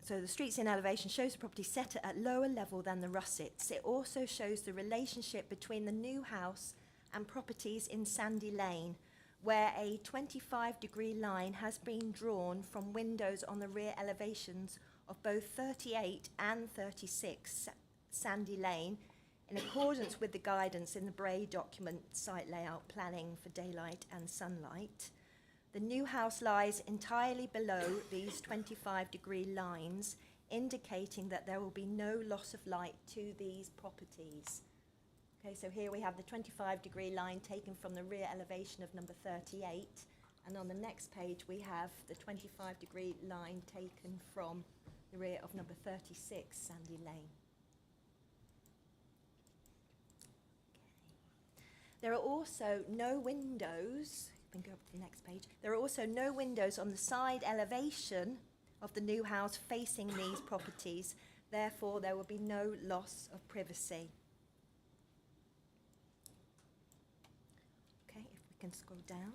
S12: So the street scene elevation shows the property set at a lower level than the Russets. It also shows the relationship between the new house and properties in Sandy Lane, where a 25-degree line has been drawn from windows on the rear elevations of both 38 and 36 Sandy Lane, in accordance with the guidance in the Bray document, Site Layout Planning for Daylight and Sunlight. The new house lies entirely below these 25-degree lines, indicating that there will be no loss of light to these properties. Okay, so here we have the 25-degree line taken from the rear elevation of number 38, and on the next page we have the 25-degree line taken from the rear of number 36, Sandy Lane. There are also no windows. You can go up to the next page. There are also no windows on the side elevation of the new house facing these properties. Therefore, there will be no loss of privacy. Okay, if we can scroll down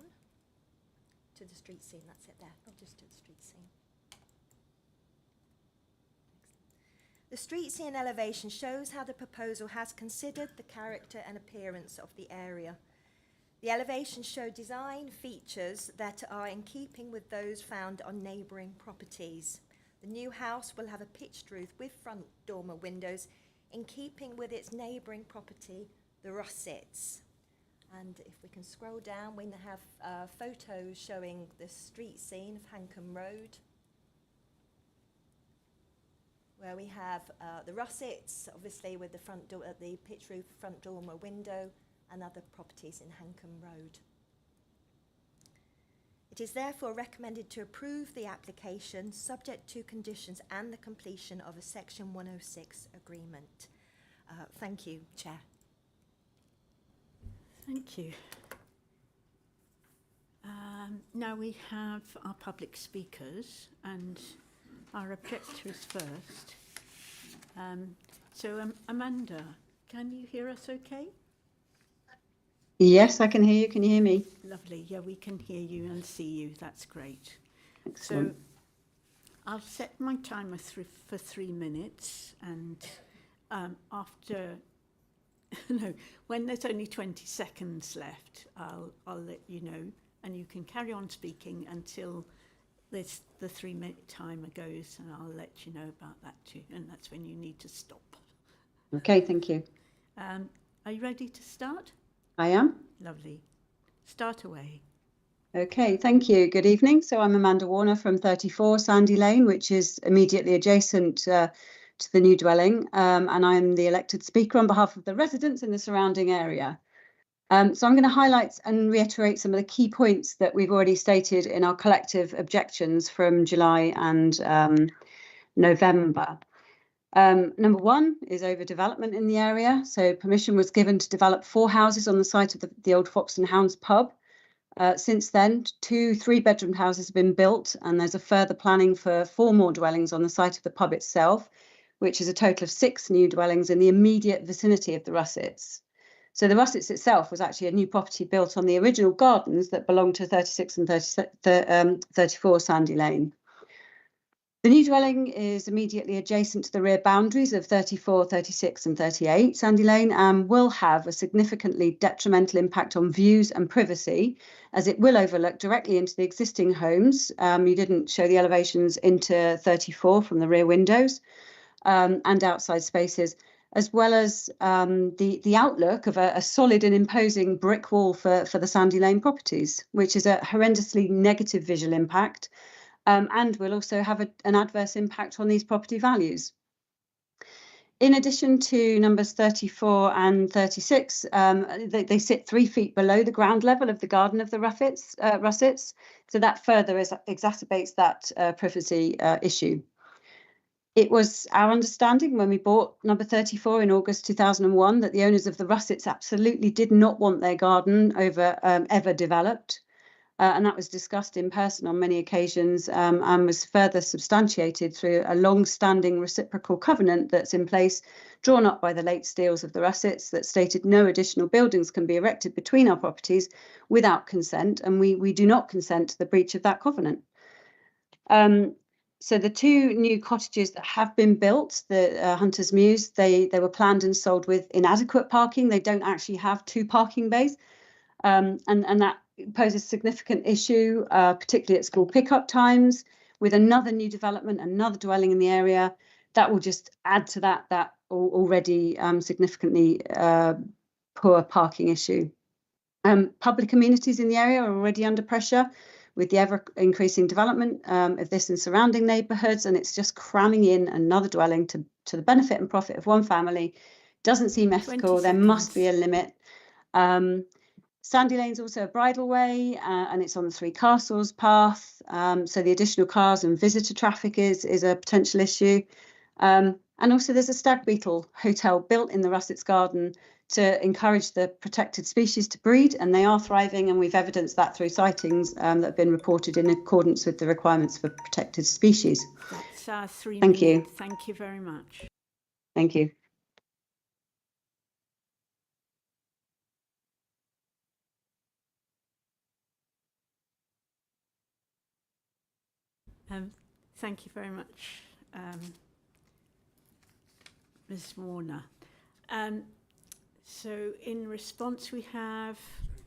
S12: to the street scene, that's it there, not just to the street scene. The street scene elevation shows how the proposal has considered the character and appearance of the area. The elevations show design features that are in keeping with those found on neighbouring properties. The new house will have a pitched roof with front dormer windows in keeping with its neighbouring property, the Russets. And if we can scroll down, we have photos showing the street scene of Hankham Road, where we have the Russets, obviously with the front door, the pitched roof front dormer window, and other properties in Hankham Road. It is therefore recommended to approve the application subject to conditions and the completion of a Section 106 agreement. Thank you, Chair.
S1: Thank you. Now we have our public speakers, and our objector is first. Amanda, can you hear us okay?
S13: Yes, I can hear you. Can you hear me?
S1: Lovely. Yeah, we can hear you and see you. That's great.
S13: Excellent.
S1: So I'll set my timer for 3 minutes, and after, when there's only 20 seconds left, I'll let you know, and you can carry on speaking until the 3-minute timer goes, and I'll let you know about that too, and that's when you need to stop.
S13: Okay, thank you.
S1: Are you ready to start?
S13: I am.
S1: Lovely. Start away.
S13: Okay, thank you. Good evening. So I'm Amanda Warner from 34 Sandy Lane, which is immediately adjacent to the new dwelling, and I'm the elected speaker on behalf of the residents in the surrounding area. So I'm going to highlight and reiterate some of the key points that we've already stated in our collective objections from July and November. Number one is overdevelopment in the area. So permission was given to develop 4 houses on the site of the old Fox and Hounds pub. Since then, 2 3-bedroom houses have been built, and there's a further planning for 4 more dwellings on the site of the pub itself, which is a total of 6 new dwellings in the immediate vicinity of the Russets. So the Russets itself was actually a new property built on the original gardens that belonged to 36 and 34 Sandy Lane. The new dwelling is immediately adjacent to the rear boundaries of 34, 36 and 38 Sandy Lane and will have a significantly detrimental impact on views and privacy, as it will overlook directly into the existing homes. You didn't show the elevations into 34 from the rear windows and outside spaces, as well as the outlook of a solid and imposing brick wall for the Sandy Lane properties, which is a horrendously negative visual impact. And will also have an adverse impact on these property values. In addition to numbers 34 and 36, they sit 3 feet below the ground level of the garden of the Russets, so that further exacerbates that privacy issue. It was our understanding when we bought number 34 in August 2001 that the owners of the Russets absolutely did not want their garden ever developed. And that was discussed in person on many occasions and was further substantiated through a long-standing reciprocal covenant that's in place, drawn up by the late Steeles of the Russets, that stated no additional buildings can be erected between our properties without consent, and we do not consent to the breach of that covenant. So the 2 new cottages that have been built, the Hunter's Mews, they were planned and sold with inadequate parking. They don't actually have 2 parking bays, and that poses a significant issue, particularly at school pickup times. With another new development, another dwelling in the area, that will just add to that already significantly poor parking issue. Public amenities in the area are already under pressure with the ever increasing development of this in surrounding neighbourhoods, and it's just cramming in another dwelling to the benefit and profit of one family. Doesn't seem ethical. There must be a limit. Sandy Lane's also a bridleway, and it's on the Three Castles path. So the additional cars and visitor traffic is a potential issue. And also there's a stag beetle hotel built in the Russets Garden to encourage the protected species to breed, and they are thriving, and we've evidenced that through sightings that have been reported in accordance with the requirements for protected species.
S1: That's our 3
S13: Thank
S1: minutes.
S13: you.
S1: Thank you very much.
S13: Thank you.
S1: Thank you very much, Ms. Warner. So in response we have...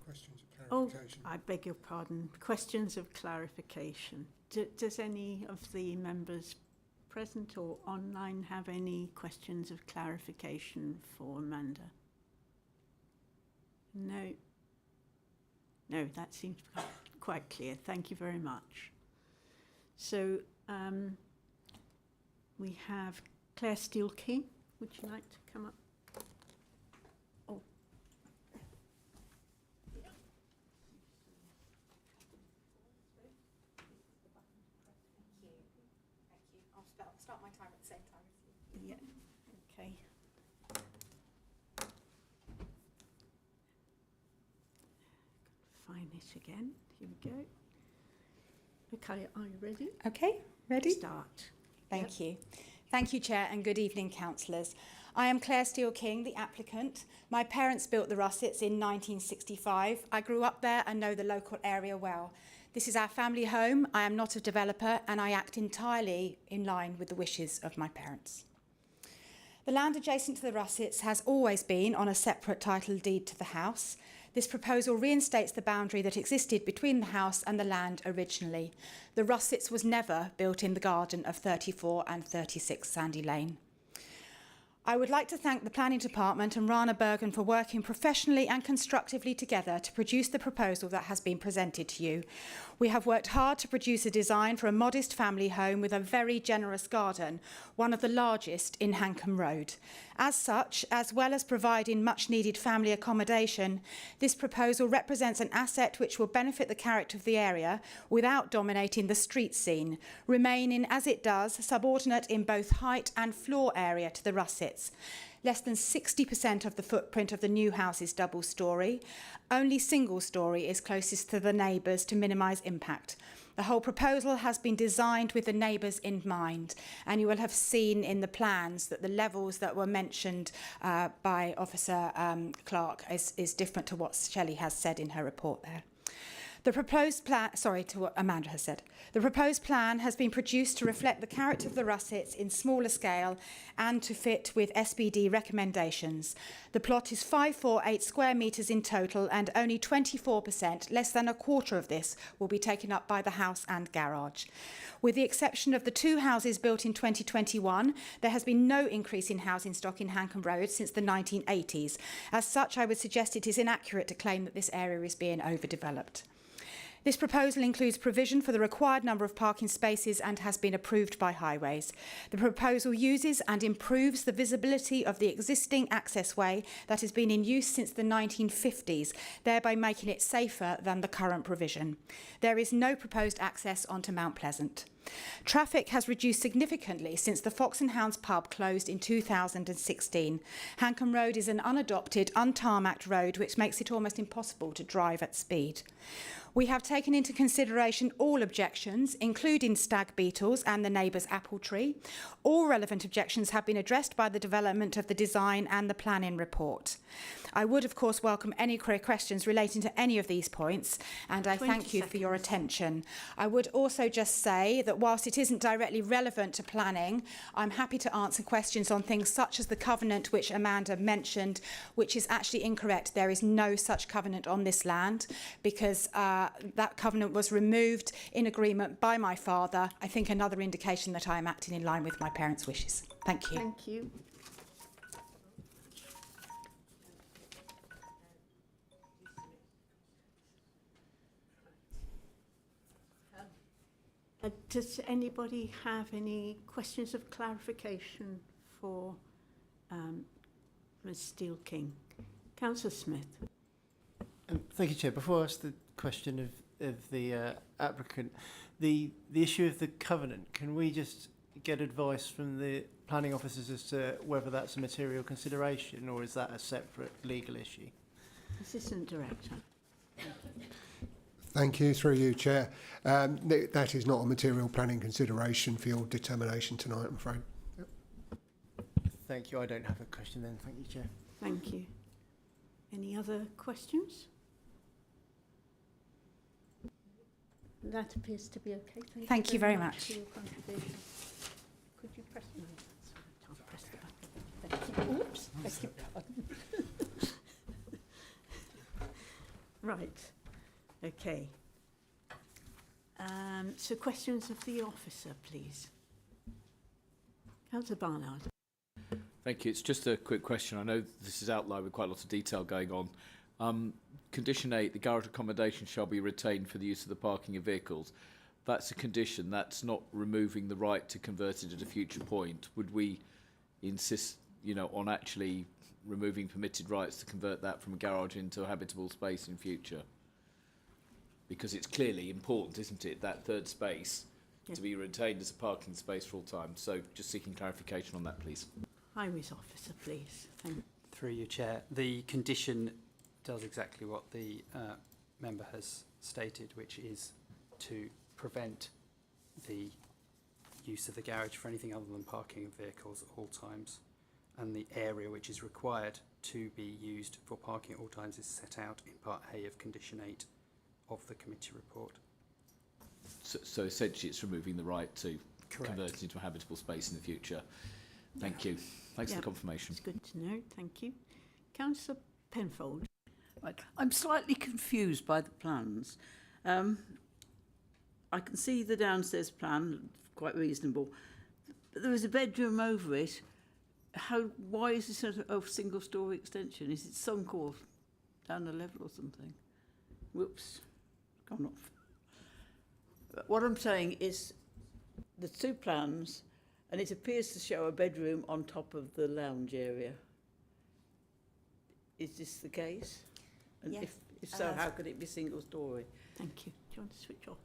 S10: Questions of clarification?
S1: I beg your pardon. Questions of clarification. Does any of the members present or online have any questions of clarification for Amanda? No. No, that seems quite clear. Thank you very much. So we have Claire Steele-King. Would you like to come up? Oh.
S14: I'll start my time at the same time as you.
S1: Yeah, okay. Find it again. Here we go. Okay, are you ready?
S14: Okay, ready?
S1: Start.
S14: Thank you. Thank you, Chair, and good evening, councillors. I am Claire Steele-King, the applicant. My parents built the Russets in 1965. I grew up there and know the local area well. This is our family home. I am not a developer, and I act entirely in line with the wishes of my parents. The land adjacent to the Russets has always been on a separate title deed to the house. This proposal reinstates the boundary that existed between the house and the land originally. The Russets was never built in the garden of 34 and 36 Sandy Lane. I would like to thank the Planning Department and Rana Bergen for working professionally and constructively together to produce the proposal that has been presented to you. We have worked hard to produce a design for a modest family home with a very generous garden, one of the largest in Hankham Road. As such, as well as providing much needed family accommodation, this proposal represents an asset which will benefit the character of the area without dominating the street scene, remaining as it does subordinate in both height and floor area to the Russets. Less than 60% of the footprint of the new house is double storey. Only single storey is closest to the neighbours to minimise impact. The whole proposal has been designed with the neighbours in mind, and you will have seen in the plans that the levels that were mentioned by Officer Clark is different to what Shelley has said in her report there. The proposed plan, sorry, to what Amanda has said. The proposed plan has been produced to reflect the character of the Russets in smaller scale and to fit with SBD recommendations. The plot is 548 square metres in total, and only 24%, less than a quarter of this, will be taken up by the house and garage. With the exception of the 2 houses built in 2021, there has been no increase in housing stock in Hankham Road since the 1980s. As such, I would suggest it is inaccurate to claim that this area is being overdeveloped. This proposal includes provision for the required number of parking spaces and has been approved by Highways. The proposal uses and improves the visibility of the existing access way that has been in use since the 1950s, thereby making it safer than the current provision. There is no proposed access onto Mount Pleasant. Traffic has reduced significantly since the Fox and Hounds pub closed in 2016. Hankham Road is an unadopted, untarmacked road which makes it almost impossible to drive at speed. We have taken into consideration all objections, including stag beetles and the neighbour's apple tree. All relevant objections have been addressed by the development of the design and the planning report. I would, of course, welcome any questions relating to any of these points, and I thank you for your attention. I would also just say that whilst it isn't directly relevant to planning, I'm happy to answer questions on things such as the covenant which Amanda mentioned, which is actually incorrect. There is no such covenant on this land because that covenant was removed in agreement by my father. I think another indication that I am acting in line with my parents' wishes. Thank you.
S1: Thank you. Does anybody have any questions of clarification for Ms Steele-King? Councillor Smith.
S7: Thank you, Chair. Before I ask the question of the applicant, the issue of the covenant, can we just get advice from the planning officers as to whether that's a material consideration or is that a separate legal issue?
S1: Assistant Director.
S10: Thank you, through you, Chair. That is not a material planning consideration for your determination tonight, I'm afraid. Yep.
S7: Thank you. I don't have a question then. Thank you, Chair.
S1: Thank you. Any other questions? That appears to be okay.
S14: Thank you very much.
S1: For your contribution. Could you press no? I'll press the button. Thank you. Oops. Thank you. Right. Okay. So questions of the officer, please. Councillor Barnard.
S9: Thank you. It's just a quick question. I know this is outlined with quite a lot of detail going on. Condition 8, the garage accommodation shall be retained for the use of the parking of vehicles. That's a condition. That's not removing the right to convert it at a future point. Would we insist, on actually removing permitted rights to convert that from a garage into a habitable space in future? Because it's clearly important, isn't it, that third space to be retained as a parking space for all time. So just seeking clarification on that, please.
S1: Highways officer, please. Thank you.
S8: Through you, Chair. The condition does exactly what the member has stated, which is to prevent the use of the garage for anything other than parking of vehicles at all times. And the area which is required to be used for parking at all times is set out in Part A of Condition 8 of the committee report.
S9: So essentially it's removing the right to
S8: Correct.
S9: convert it into a habitable space in the future. Thank you. Thanks for the confirmation.
S1: It's good to know. Thank you. Councillor Penfold.
S15: Right. I'm slightly confused by the plans. I can see the downstairs plan, quite reasonable, but there is a bedroom over it. Why is this a single-storey extension? Is it sunk or down a level or something? Whoops, gone off. What I'm saying is the two plans, and it appears to show a bedroom on top of the lounge area. Is this the case? And
S12: Yeah.
S15: if so, how could it be single-storey?
S1: Thank you. Do you want to switch off?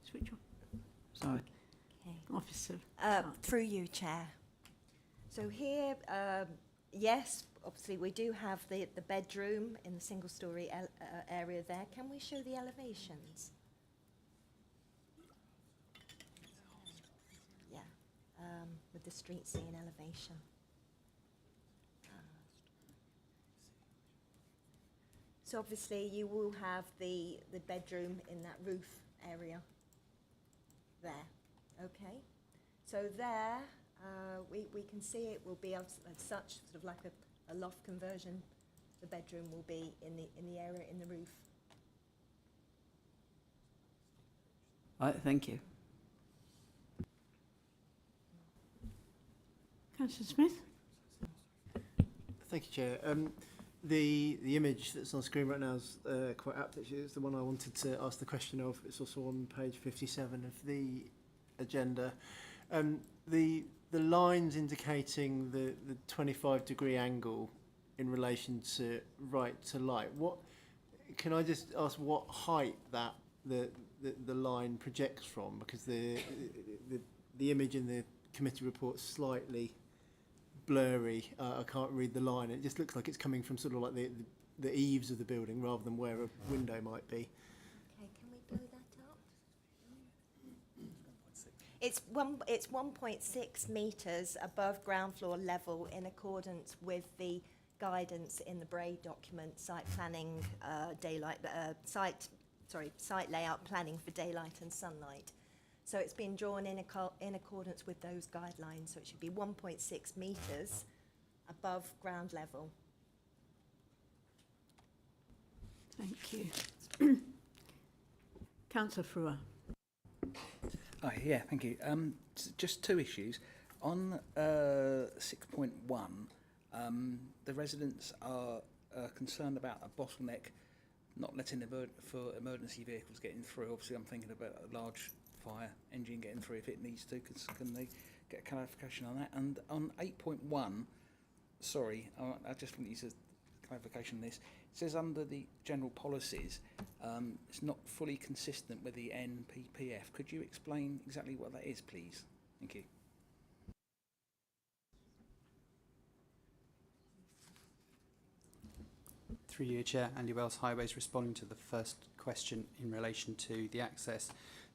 S1: Switch off.
S15: Sorry.
S12: Okay.
S1: Officer.
S12: Through you, Chair. So here, yes, obviously we do have the bedroom in the single-storey area there. Can we show the elevations? with the street scene elevation. So obviously you will have the bedroom in that roof area there, okay? So there, we can see it will be as such, sort of like a loft conversion. The bedroom will be in the area in the roof.
S15: Right, thank you.
S1: Councillor Smith?
S7: Thank you, Chair. The image that's on screen right now is quite apt. Actually, it's the one I wanted to ask the question of. It's also on page 57 of the agenda. The lines indicating the 25-degree angle in relation to right to light. What can I just ask? What height that the line projects from? Because the image in the committee report is slightly blurry. I can't read the line. It just looks like it's coming from sort of like the eaves of the building rather than where a window might be.
S12: Okay, can we blow that up? It's 1.6 metres above ground floor level in accordance with the guidance in the Bray document, site planning, site layout planning for daylight and sunlight. So it's been drawn in accordance with those guidelines. So it should be 1.6 metres above ground level.
S1: Thank you. Councillor Frewer.
S16: Oh, yeah, thank you. Just two issues. On 6.1, the residents are concerned about a bottleneck not letting for emergency vehicles getting through. Obviously, I'm thinking about a large fire engine getting through if it needs to. Can they get clarification on that? And on 8.1, sorry, I just need a clarification on this. It says under the general policies, it's not fully consistent with the NPPF. Could you explain exactly what that is, please? Thank you.
S8: Through you, Chair, Andy Wells, Highways, responding to the first question in relation to the access.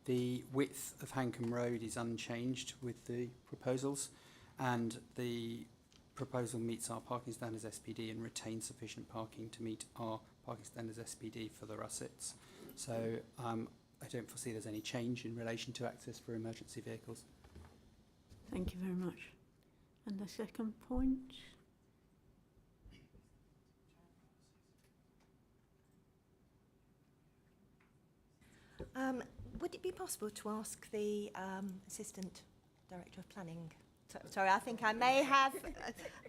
S8: The width of Hankham Road is unchanged with the proposals, and the proposal meets our parking standards SPD and retains sufficient parking to meet our parking standards SPD for the Russets. So I don't foresee there's any change in relation to access for emergency vehicles.
S1: Thank you very much. And the second point?
S12: Would it be possible to ask the Assistant Director of Planning? Sorry, I think I may have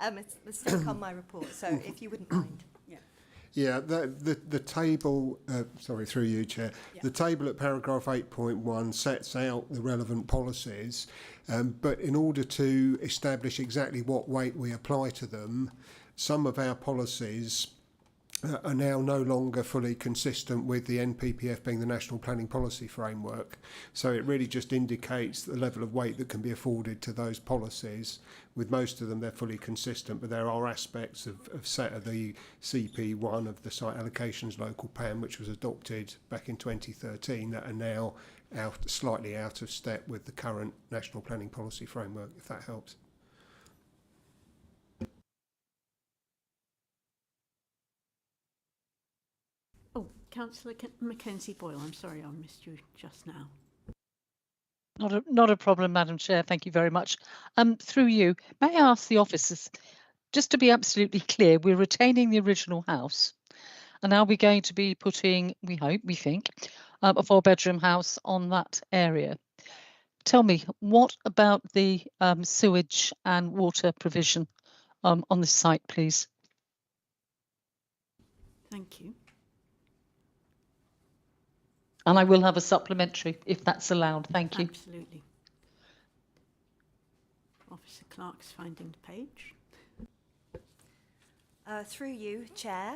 S12: a mistake on my report, so if you wouldn't mind.
S10: Yeah, the table, sorry, through you, Chair, the table at paragraph 8.1 sets out the relevant policies, but in order to establish exactly what weight we apply to them, some of our policies are now no longer fully consistent with the NPPF being the National Planning Policy Framework. So it really just indicates the level of weight that can be afforded to those policies. With most of them, they're fully consistent, but there are aspects of the CP1 of the Site Allocations Local Plan, which was adopted back in 2013, that are now slightly out of step with the current National Planning Policy Framework, if that helps.
S1: Councillor Mackenzie Boyle, I'm sorry I missed you just now.
S11: Not a problem, Madam Chair. Thank you very much. Through you, may I ask the officers, just to be absolutely clear, we're retaining the original house, and now we're going to be putting, we think, a 4-bedroom house on that area. Tell me, what about the sewage and water provision on the site, please?
S1: Thank you.
S11: And I will have a supplementary if that's allowed. Thank you.
S1: Absolutely. Officer Clark's finding the page.
S12: Through you, Chair.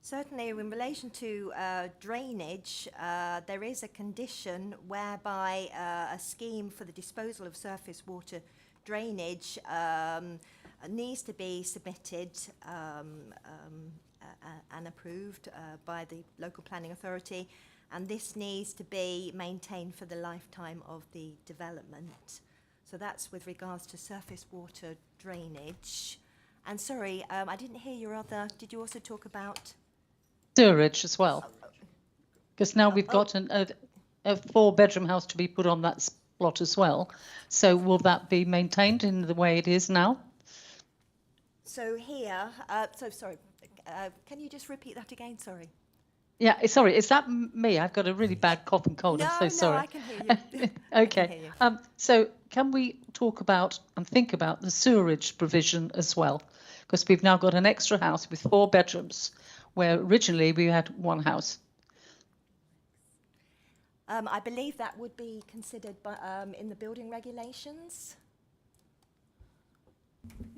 S12: Certainly in relation to drainage, there is a condition whereby a scheme for the disposal of surface water drainage needs to be submitted and approved by the local planning authority, and this needs to be maintained for the lifetime of the development. So that's with regards to surface water drainage. And sorry, I didn't hear your other, did you also talk about?
S11: Sewerage as well. Because now we've got a 4-bedroom house to be put on that plot as well. So will that be maintained in the way it is now?
S12: So here, sorry, can you just repeat that again? Sorry.
S11: Yeah, sorry, is that me? I've got a really bad cough and cold. I'm so sorry.
S12: No, I can hear you.
S11: Okay. So can we talk about and think about the sewerage provision as well? Because we've now got an extra house with 4 bedrooms, where originally we had 1 house.
S12: I believe that would be considered by, in the building regulations.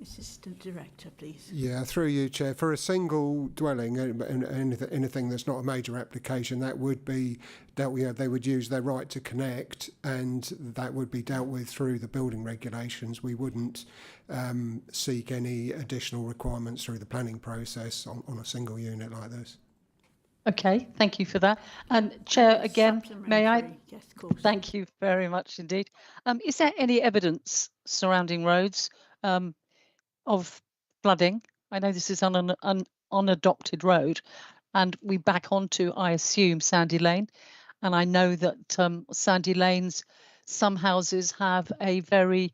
S1: Assistant Director, please.
S10: Yeah, through you, Chair. For a single dwelling, and anything that's not a major application, that would be dealt with. They would use their right to connect, and that would be dealt with through the building regulations. We wouldn't seek any additional requirements through the planning process on a single unit like this.
S11: Okay, thank you for that. And Chair, again, may I?
S1: Yes, of course.
S11: Thank you very much indeed. Is there any evidence surrounding roads of flooding? I know this is on an unadopted road, and we back onto, I assume, Sandy Lane. And I know that Sandy Lane's some houses have a very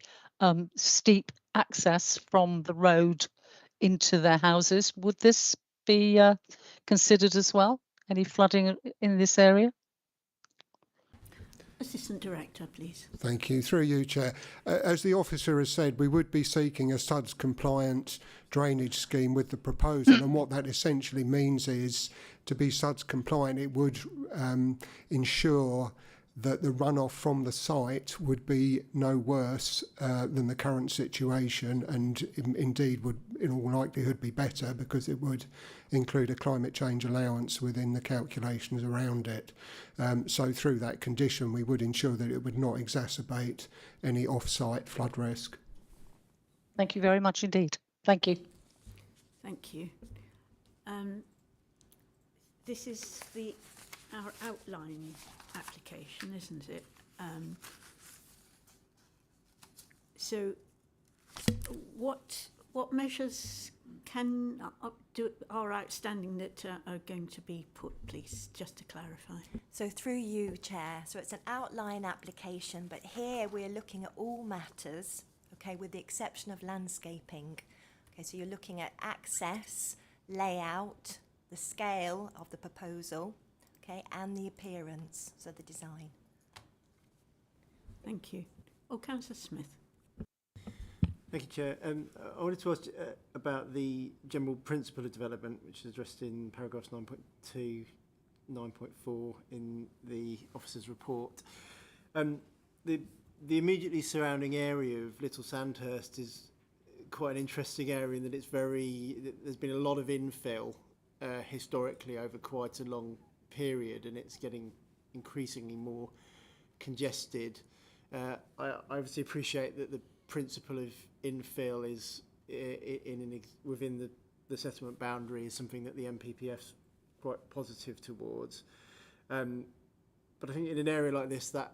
S11: steep access from the road into their houses. Would this be considered as well? Any flooding in this area?
S1: Assistant Director, please.
S10: Thank you. Through you, Chair. As the officer has said, we would be seeking a SUDS compliant drainage scheme with the proposal, and what that essentially means is, to be SUDS compliant, it would ensure that the runoff from the site would be no worse than the current situation, and indeed would in all likelihood be better, because it would include a climate change allowance within the calculations around it. So through that condition, we would ensure that it would not exacerbate any off-site flood risk.
S11: Thank you very much indeed. Thank you.
S1: Thank you. This is our outline application, isn't it? So what measures are outstanding that are going to be put, please, just to clarify?
S12: So through you, Chair, so it's an outline application, but here we're looking at all matters, okay, with the exception of landscaping. Okay, so you're looking at access, layout, the scale of the proposal, okay, and the appearance, so the design.
S1: Thank you. Oh, Councillor Smith.
S7: Thank you, Chair. I wanted to ask about the general principle of development, which is addressed in paragraphs 9.2, 9.4 in the officer's report. The immediately surrounding area of Little Sandhurst is quite an interesting area in that there's been a lot of infill historically over quite a long period, and it's getting increasingly more congested. I obviously appreciate that the principle of infill is within the settlement boundary is something that the MPPF's quite positive towards. But I think in an area like this that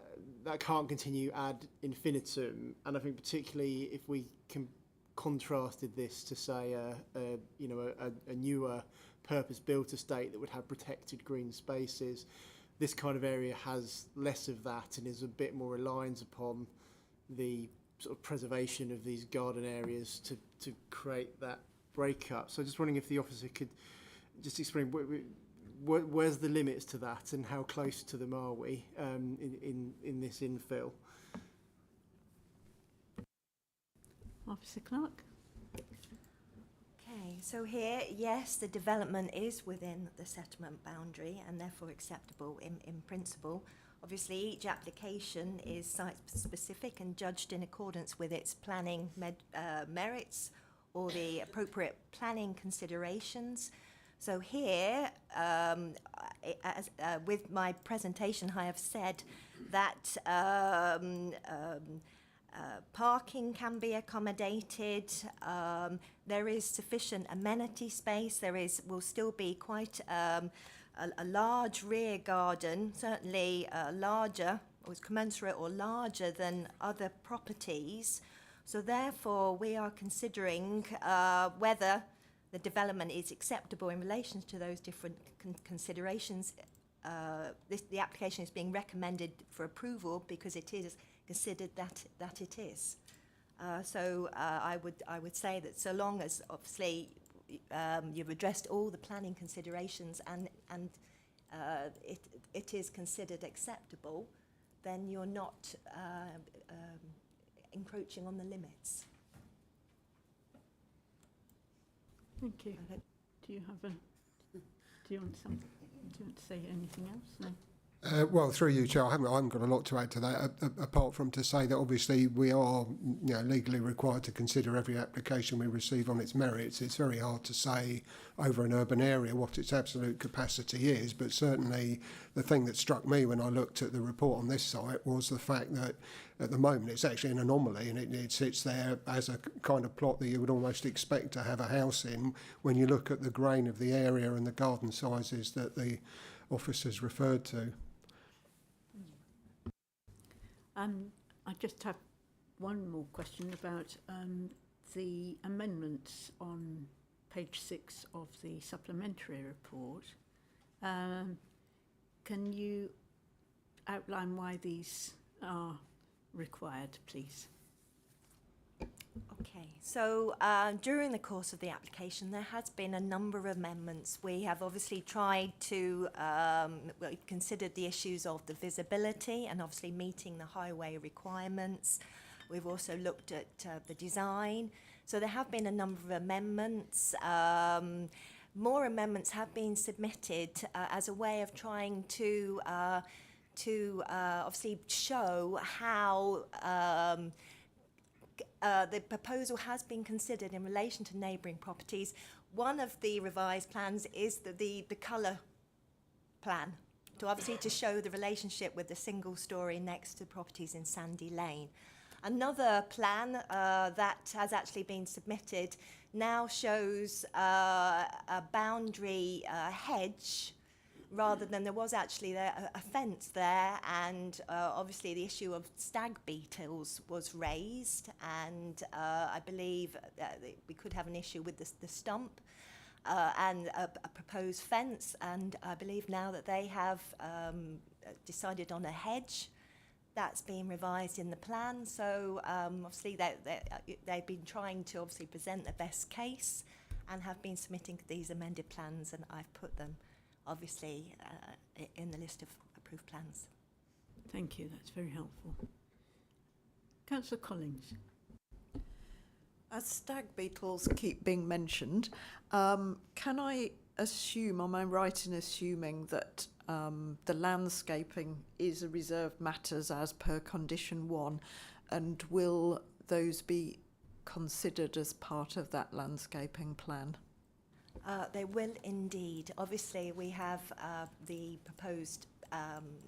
S7: can't continue ad infinitum, and I think particularly if we can contrasted this to say a newer purpose-built estate that would have protected green spaces, this kind of area has less of that and is a bit more reliant upon the sort of preservation of these garden areas to create that breakup. So just wondering if the officer could just explain where's the limits to that and how close to them are we in this infill?
S1: Officer Clark.
S12: Okay, so here, yes, the development is within the settlement boundary and therefore acceptable in principle. Obviously, each application is site-specific and judged in accordance with its planning merits or the appropriate planning considerations. So here, with my presentation, I have said that parking can be accommodated. There is sufficient amenity space. Will still be quite a large rear garden, certainly larger or is commensurate or larger than other properties. So therefore, we are considering whether the development is acceptable in relation to those different considerations. The application is being recommended for approval because it is considered that it is. So I would say that so long as obviously you've addressed all the planning considerations and it is considered acceptable, then you're not encroaching on the limits.
S1: Thank you. Do you have a? Do you want something? Do you want to say anything else? No.
S10: Well, through you, Chair, I haven't got a lot to add to that, apart from to say that obviously we are, legally required to consider every application we receive on its merits. It's very hard to say over an urban area what its absolute capacity is, but certainly the thing that struck me when I looked at the report on this site was the fact that at the moment it's actually an anomaly, and it sits there as a kind of plot that you would almost expect to have a house in when you look at the grain of the area and the garden sizes that the officers referred to.
S1: I just have one more question about the amendments on page 6 of the supplementary report. Can you outline why these are required, please?
S12: Okay, so during the course of the application, there has been a number of amendments. We have obviously tried to we've considered the issues of the visibility and obviously meeting the highway requirements. We've also looked at the design. So there have been a number of amendments. More amendments have been submitted as a way of trying to obviously show how the proposal has been considered in relation to neighbouring properties. One of the revised plans is the colour plan, to show the relationship with the single storey next to properties in Sandy Lane. Another plan that has actually been submitted now shows a boundary hedge rather than there was actually a fence there, and obviously the issue of stag beetles was raised, and I believe we could have an issue with the stump and a proposed fence, and I believe now that they have decided on a hedge. That's been revised in the plan, so obviously they've been trying to obviously present the best case and have been submitting these amended plans, and I've put them obviously in the list of approved plans.
S1: Thank you, that's very helpful. Councillor Collins.
S17: As stag beetles keep being mentioned, can I assume, am I right in assuming that the landscaping is a reserved matters as per condition 1, and will those be considered as part of that landscaping plan?
S12: They will indeed. Obviously, we have the proposed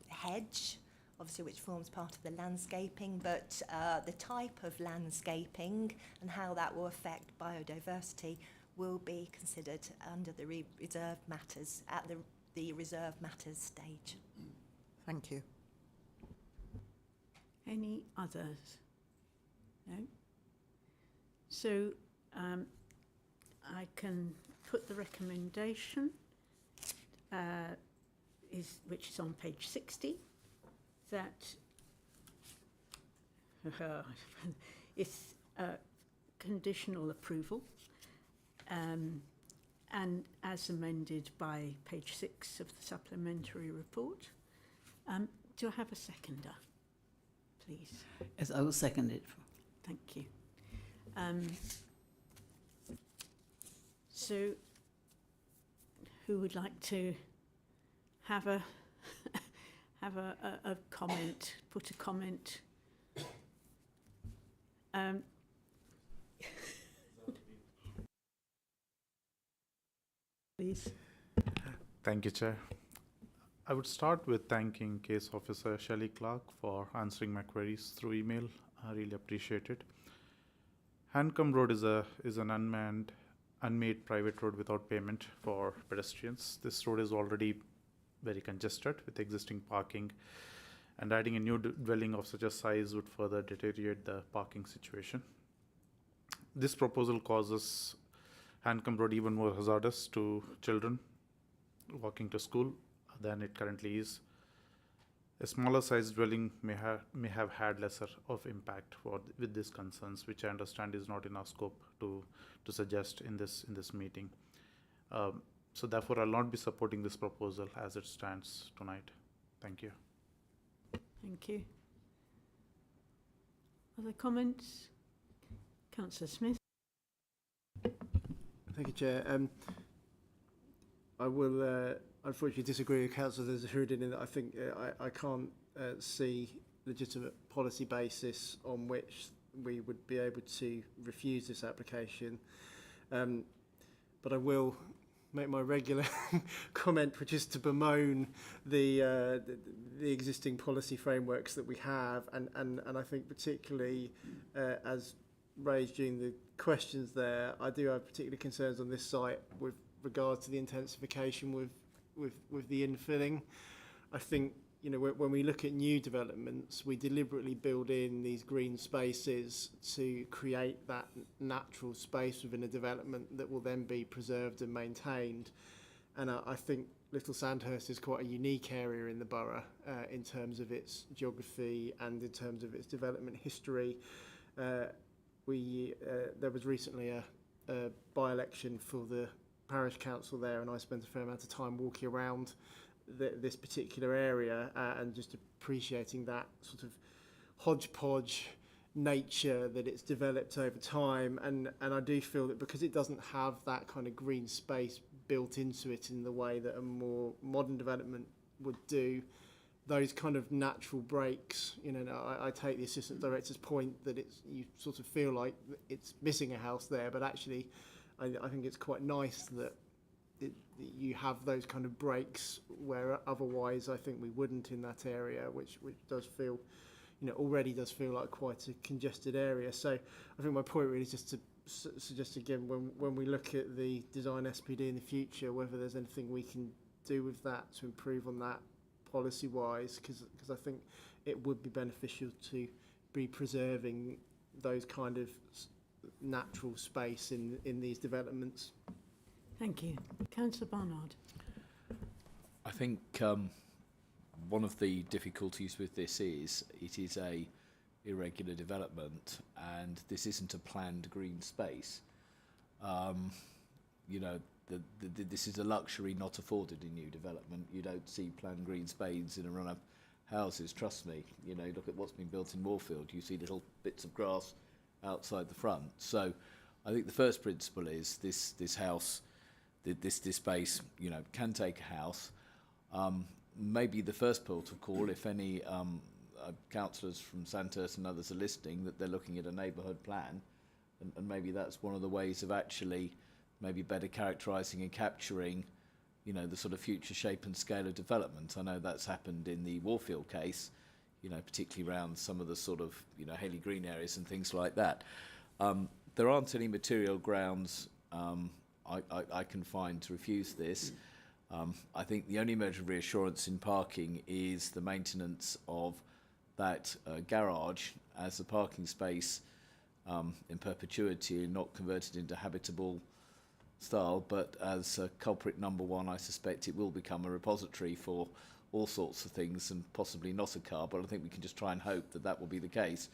S12: hedge, obviously, which forms part of the landscaping, but the type of landscaping and how that will affect biodiversity will be considered under the reserved matters at the reserved matters stage.
S17: Thank you.
S1: Any others? No? So I can put the recommendation, which is on page 60, that it's conditional approval, and as amended by page 6 of the supplementary report. Do I have a seconder, please?
S15: Yes, I will second it.
S1: Thank you. So, who would like to have a comment? Put a comment. Please.
S18: Thank you, Chair. I would start with thanking Case Officer Shelley Clark for answering my queries through email. I really appreciate it. Hancombe Road is an unmade private road without payment for pedestrians. This road is already very congested with existing parking and adding a new dwelling of such a size would further deteriorate the parking situation. This proposal causes Hancombe Road even more hazardous to children walking to school than it currently is. A smaller sized dwelling may have had lesser of impact with these concerns, which I understand is not in our scope to suggest in this meeting. So therefore, I'll not be supporting this proposal as it stands tonight. Thank you.
S1: Thank you. Other comments? Councillor Smith.
S7: Thank you, Chair. I will unfortunately disagree with Councillor Zahoudin in that I think I can't see legitimate policy basis on which we would be able to refuse this application. But I will make my regular comment, which is to bemoan the existing policy frameworks that we have, and I think particularly as raised during the questions there, I do have particular concerns on this site with regard to the intensification with the infilling. I think, you know, when we look at new developments, we deliberately build in these green spaces to create that natural space within a development that will then be preserved and maintained. And I think Little Sandhurst is quite a unique area in the borough in terms of its geography and in terms of its development history. There was recently a by-election for the parish council there, and I spent a fair amount of time walking around this particular area and just appreciating that sort of hodgepodge nature that it's developed over time. And I do feel that because it doesn't have that kind of green space built into it in the way that a more modern development would do, those kind of natural breaks, you know, I take the assistant director's point that you sort of feel like it's missing a house there, but actually I think it's quite nice that you have those kind of breaks where otherwise I think we wouldn't in that area, which does feel, you know, already does feel like quite a congested area. So I think my point really is just to suggest again, when we look at the design SPD in the future, whether there's anything we can do with that to improve on that policy-wise, because I think it would be beneficial to be preserving those kind of natural space in these developments.
S1: Thank you. Councillor Barnard.
S9: I think one of the difficulties with this is it is a irregular development, and this isn't a planned green space. You know, this is a luxury not afforded in new development. You don't see planned green spaces in a run of houses, trust me. You know, look at what's been built in Moorfield. You see little bits of grass outside the front. So I think the first principle is this house, this space, you know, can take a house. Maybe the first port of call, if any councillors from Sandhurst and others are listening, that they're looking at a neighbourhood plan, and maybe that's one of the ways of actually maybe better characterising and capturing, you know, the sort of future shape and scale of development. I know that's happened in the Warfield case, you know, particularly around some of the sort of, you know, Haley Green areas and things like that. There aren't any material grounds I can find to refuse this. I think the only measure of reassurance in parking is the maintenance of that garage as a parking space in perpetuity and not converted into habitable style, but as culprit number one, I suspect it will become a repository for all sorts of things and possibly not a car, but I think we can just try and hope that that will be the case.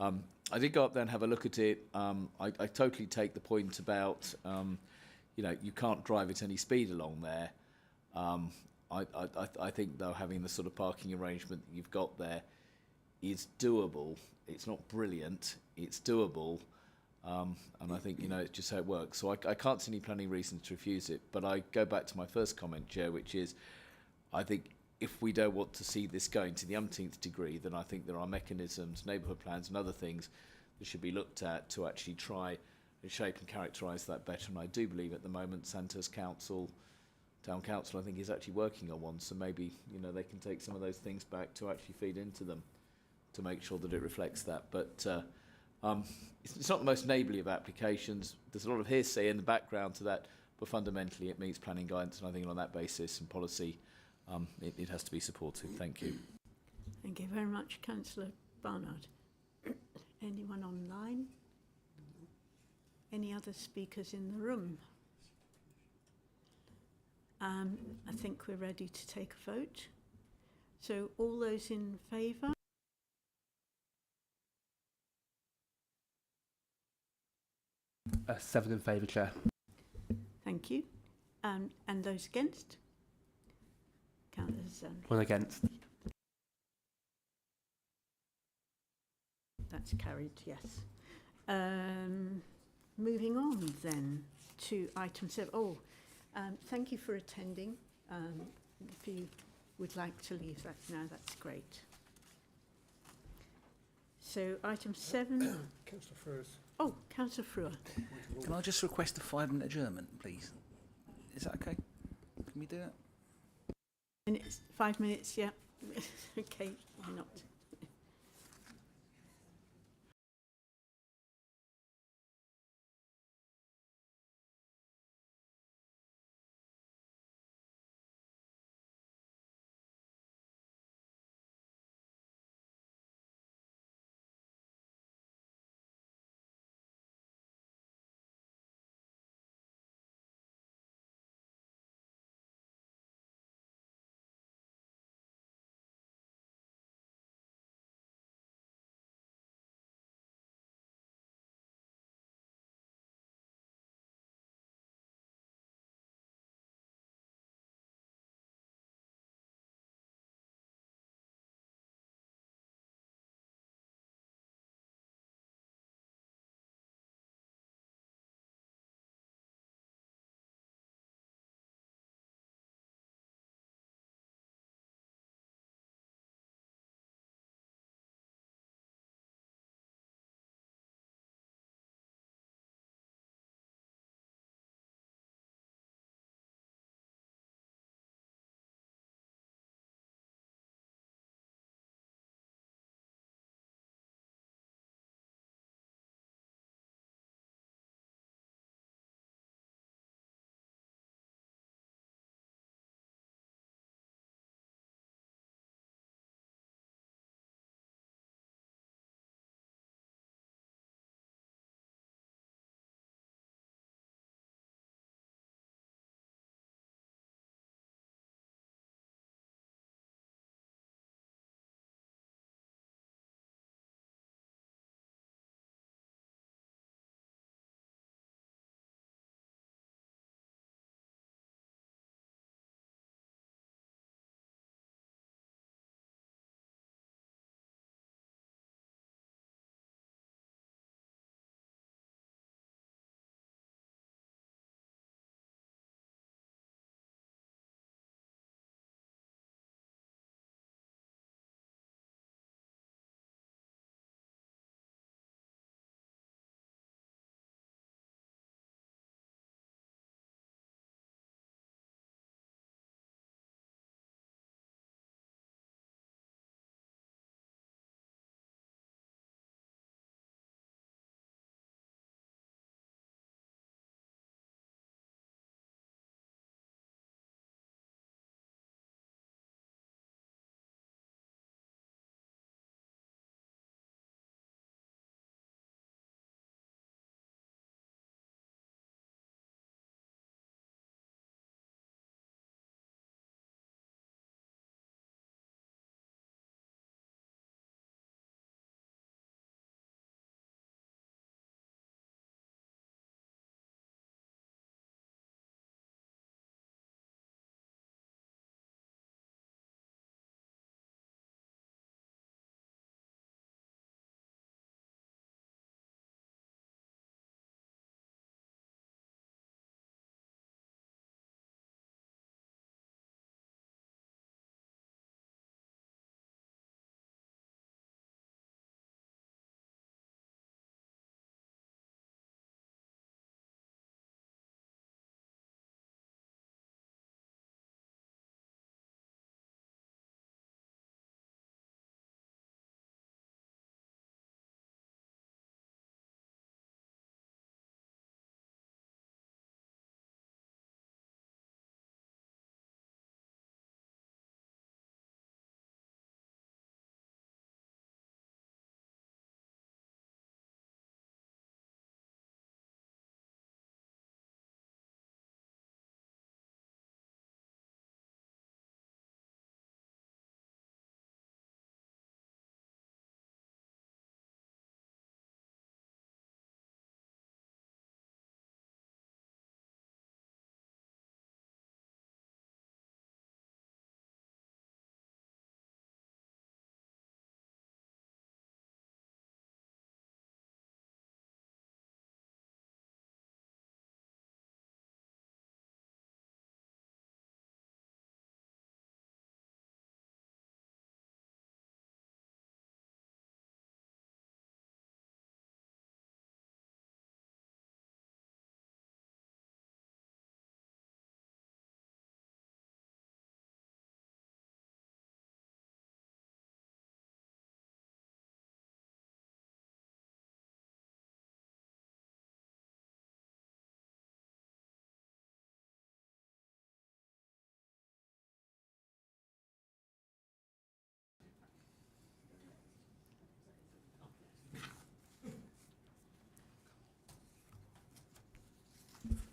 S9: I did go up there and have a look at it. I totally take the point about, you know, you can't drive at any speed along there. I think, though, having the sort of parking arrangement that you've got there is doable. It's not brilliant, it's doable. And I think, you know, it's just how it works. So I can't see any planning reasons to refuse it. But I go back to my first comment, Chair, which is I think if we don't want to see this going to the umpteenth degree, then I think there are mechanisms, neighbourhood plans and other things that should be looked at to actually try and shape and characterise that better. And I do believe at the moment Sandhurst Council, Town Council, I think is actually working on one. So maybe, you know, they can take some of those things back to actually feed into them to make sure that it reflects that. But it's not the most neighbourly of applications. There's a lot of hearsay in the background to that, but fundamentally it meets planning guidance, and I think on that basis and policy, it has to be supported. Thank you.
S1: Thank you very much, Councillor Barnard. Anyone online? Any other speakers in the room? I think we're ready to take a vote. So all those in favour?
S2: Seven in favour, Chair.
S1: Thank you. And those against? Count as
S2: One against.
S1: that's carried, yes. Moving on then to item 7. Thank you for attending. If you would like to leave that now, that's great. So item 7.
S10: Councillor Frews.
S1: Oh, Councillor Frewer.
S16: Can I just request a 5-minute adjournment, please? Is that okay? Can we do that?
S1: 5 minutes, yeah. Okay, why not?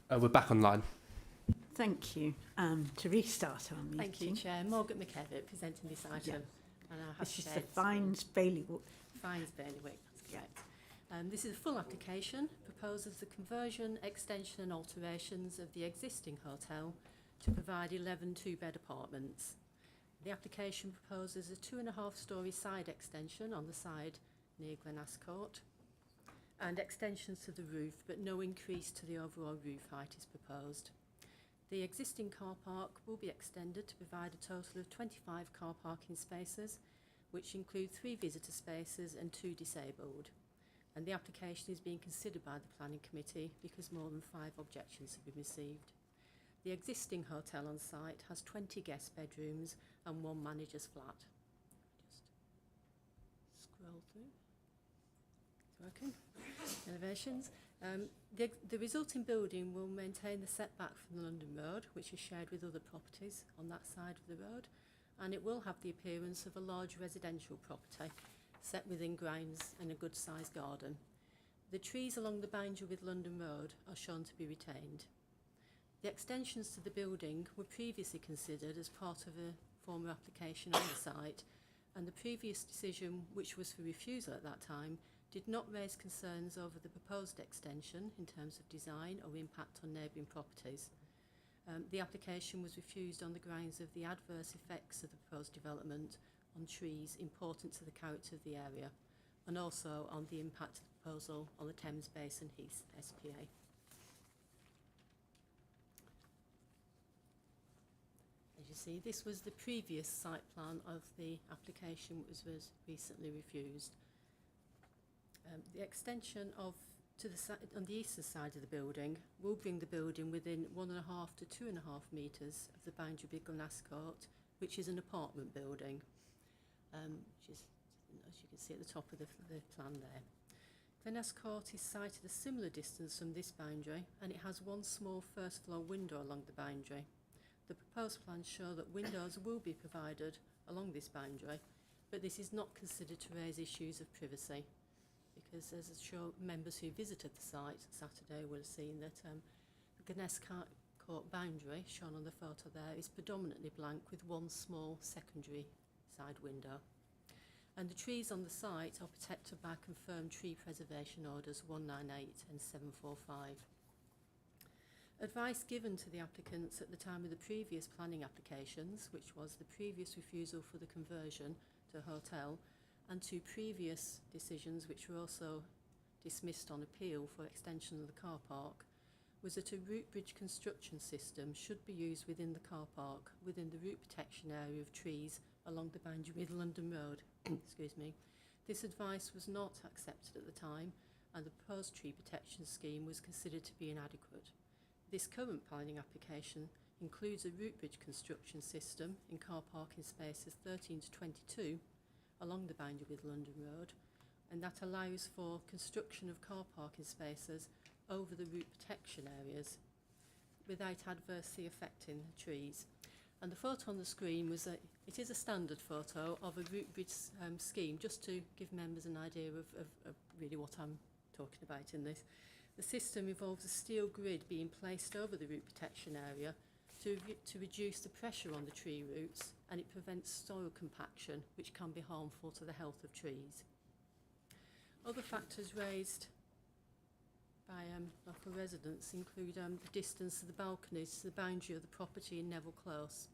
S2: We're back online.
S1: Thank you. To restart our meeting.
S19: Thank you, Chair. Morgan McKevitt presenting this item. And I have
S1: This is the
S19: shared
S1: Fines Bailiwick.
S19: Fines Bailiwick, that's correct. This is a full application, proposes the conversion, extension and alterations of the existing hotel to provide 11 two-bed apartments. The application proposes a 2.5-storey side extension on the side near Glen Ascourt and extensions to the roof, but no increase to the overall roof height is proposed. The existing car park will be extended to provide a total of 25 car parking spaces, which include 3 visitor spaces and 2 disabled. And the application is being considered by the Planning Committee because more than 5 objections have been received. The existing hotel on site has 20 guest bedrooms and 1 manager's flat. Just scroll through. It's working. Elevations. The resulting building will maintain the setback from the London Road, which is shared with other properties on that side of the road, and it will have the appearance of a large residential property set within grounds and a good-sized garden. The trees along the boundary with London Road are shown to be retained. The extensions to the building were previously considered as part of a former application on the site, and the previous decision, which was for refusal at that time, did not raise concerns over the proposed extension in terms of design or impact on neighbouring properties. The application was refused on the grounds of the adverse effects of the proposed development on trees important to the character of the area, and also on the impact of the proposal on the Thames Basin Heath SPA. As you see, this was the previous site plan of the application which was recently refused. The extension on the eastern side of the building will bring the building within 1.5 to 2.5 metres of the boundary with Glen Ascourt, which is an apartment building, which is, as you can see at the top of the plan there. Glen Ascourt is sited a similar distance from this boundary, and it has 1 small first floor window along the boundary. The proposed plans show that windows will be provided along this boundary, but this is not considered to raise issues of privacy, because as members who visited the site Saturday will have seen that the Glen Ascourt boundary, shown on the photo there, is predominantly blank with 1 small secondary side window. And the trees on the site are protected by confirmed tree preservation orders 198 and 745. Advice given to the applicants at the time of the previous planning applications, which was the previous refusal for the conversion to a hotel, and 2 previous decisions which were also dismissed on appeal for extension of the car park, was that a root bridge construction system should be used within the car park, within the root protection area of trees along the boundary with London Road. Excuse me. This advice was not accepted at the time, and the proposed tree protection scheme was considered to be inadequate. This current planning application includes a root bridge construction system in car parking spaces 13 to 22 along the boundary with London Road, and that allows for construction of car parking spaces over the root protection areas without adversely affecting the trees. And the photo on the screen was it is a standard photo of a root bridge scheme, just to give members an idea of really what I'm talking about in this. The system involves a steel grid being placed over the root protection area to reduce the pressure on the tree roots, and it prevents soil compaction, which can be harmful to the health of trees. Other factors raised by local residents include the distance of the balconies to the boundary of the property in Neville Close.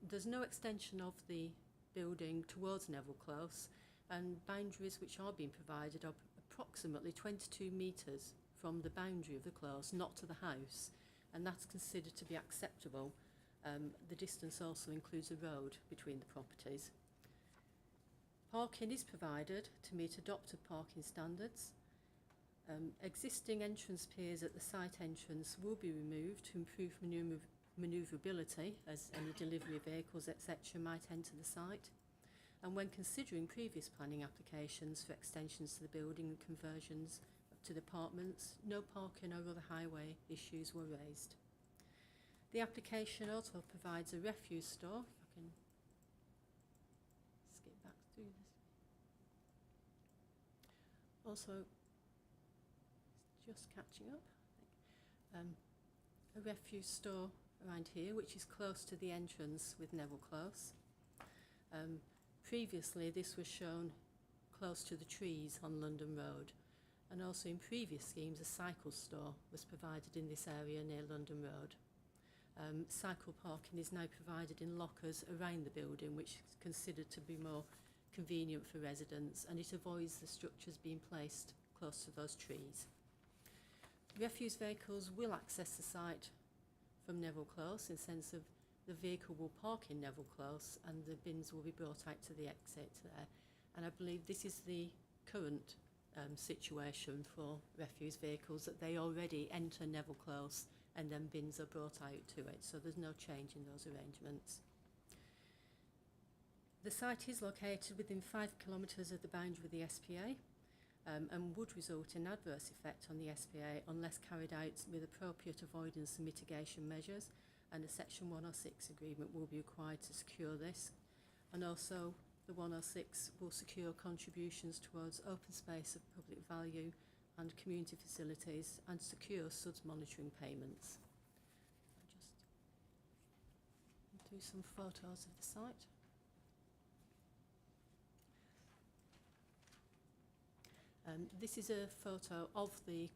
S19: There's no extension of the building towards Neville Close, and boundaries which are being provided are approximately 22 metres from the boundary of the close, not to the house, and that's considered to be acceptable. The distance also includes a road between the properties. Parking is provided to meet adopted parking standards. Existing entrance piers at the site entrance will be removed to improve manoeuvrability as any delivery vehicles etc. might enter the site. And when considering previous planning applications for extensions to the building and conversions to the apartments, no parking or other highway issues were raised. The application also provides a refuse store. If I can skip back through this. Also, just catching up. a refuse store around here, which is close to the entrance with Neville Close. Previously, this was shown close to the trees on London Road, and also in previous schemes, a cycle store was provided in this area near London Road. Cycle parking is now provided in lockers around the building, which is considered to be more convenient for residents, and it avoids the structures being placed close to those trees. Refuse vehicles will access the site from Neville Close, in the sense of the vehicle will park in Neville Close and the bins will be brought out to the exit there. And I believe this is the current situation for refuse vehicles, that they already enter Neville Close and then bins are brought out to it, so there's no change in those arrangements. The site is located within 5 kilometres of the boundary of the SPA, and would result in adverse effect on the SPA unless carried out with appropriate avoidance and mitigation measures, and a Section 106 agreement will be required to secure this. And also the 106 will secure contributions towards open space of public value and community facilities, and secure SUDS monitoring payments. I'll just do some photos of the site. This is a photo of the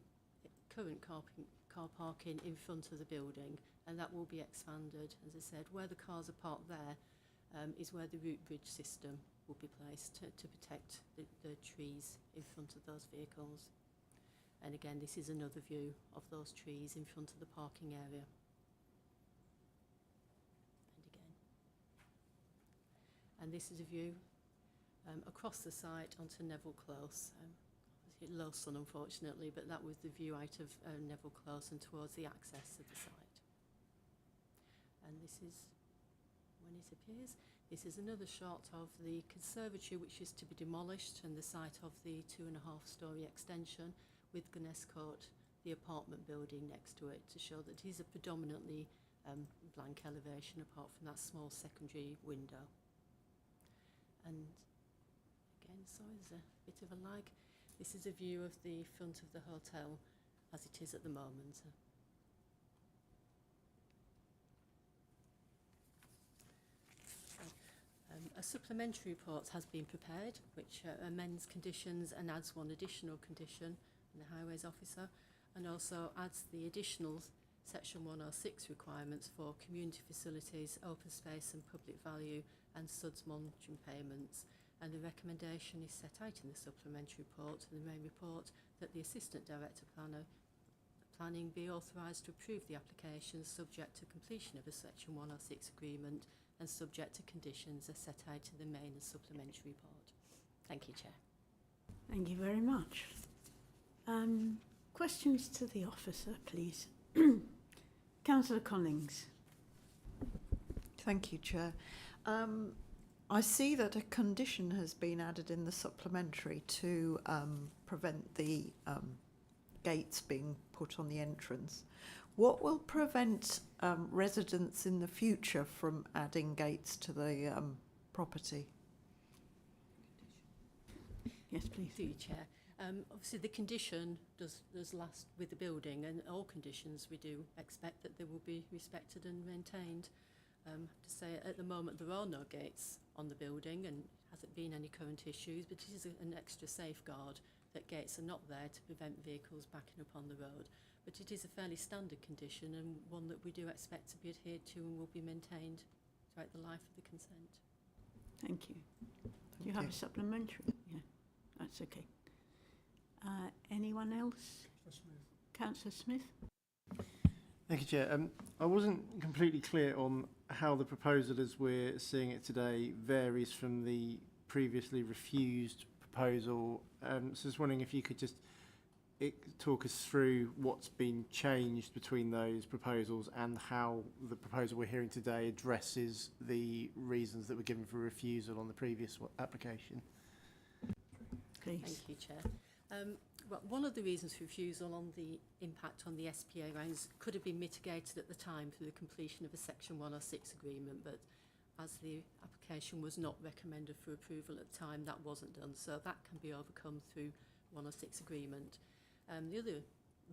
S19: current car parking in front of the building, and that will be expanded. As I said, where the cars are parked there is where the root bridge system will be placed to protect the trees in front of those vehicles. And again, this is another view of those trees in front of the parking area. And this is a view across the site onto Neville Close. Low sun, unfortunately, but that was the view out of Neville Close and towards the access of the site. And this is when it appears. This is another shot of the conservatory, which is to be demolished, and the site of the 2.5-storey extension with Gunness Court, the apartment building next to it, to show that it is a predominantly blank elevation apart from that small secondary window. And again, sorry, there's a bit of a lag. This is a view of the front of the hotel as it is at the moment. A supplementary report has been prepared, which amends conditions and adds one additional condition in the Highways Officer, and also adds the additional Section 106 requirements for community facilities, open space and public value, and SUDS monitoring payments. And the recommendation is set out in the supplementary report, and the main report, that the Assistant Director Planning be authorised to approve the application subject to completion of a Section 106 agreement and subject to conditions as set out in the main and supplementary report. Thank you, Chair.
S1: Thank you very much. Questions to the officer, please. Councillor Collins.
S17: Thank you, Chair. I see that a condition has been added in the supplementary to prevent the gates being put on the entrance. What will prevent residents in the future from adding gates to the property?
S1: Yes, please.
S19: Through you, Chair. Obviously, the condition does last with the building, and all conditions we do expect that they will be respected and maintained. To say at the moment there are no gates on the building and hasn't been any current issues, but it is an extra safeguard that gates are not there to prevent vehicles backing up on the road. But it is a fairly standard condition, and one that we do expect to be adhered to and will be maintained throughout the life of the consent.
S1: Thank you. Do you have a supplementary? Yeah, that's okay. Anyone else? Councillor Smith.
S7: Thank you, Chair. I wasn't completely clear on how the proposal as we're seeing it today varies from the previously refused proposal. So just wondering if you could just talk us through what's been changed between those proposals and how the proposal we're hearing today addresses the reasons that were given for refusal on the previous application.
S1: Please.
S19: Thank you, Chair. Well, one of the reasons for refusal on the impact on the SPA rounds could have been mitigated at the time through the completion of a Section 106 agreement, but as the application was not recommended for approval at the time, that wasn't done, so that can be overcome through 106 agreement. The other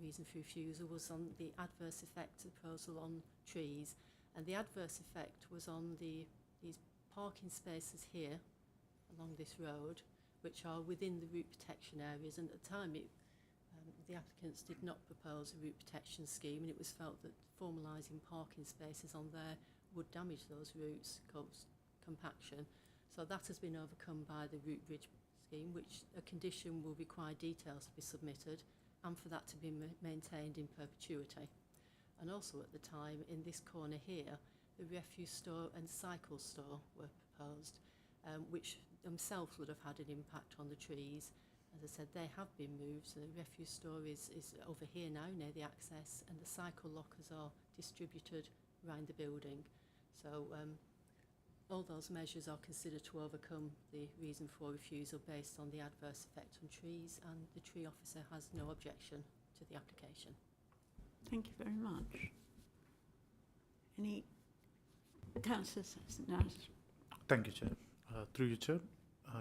S19: reason for refusal was on the adverse effect proposal on trees, and the adverse effect was on these parking spaces here along this road, which are within the route protection areas, and at the time the applicants did not propose a route protection scheme, and it was felt that formalising parking spaces on there would damage those routes, cause compaction. So that has been overcome by the route bridge scheme, which a condition will require details to be submitted and for that to be maintained in perpetuity. And also at the time, in this corner here, the refuse store and cycle store were proposed, which themselves would have had an impact on the trees. As I said, they have been moved, so the refuse store is over here now, near the access, and the cycle lockers are distributed around the building. So all those measures are considered to overcome the reason for refusal based on the adverse effect on trees, and the tree officer has no objection to the application.
S1: Thank you very much. Any councillors? No.
S18: Thank you, Chair. Through you, Chair.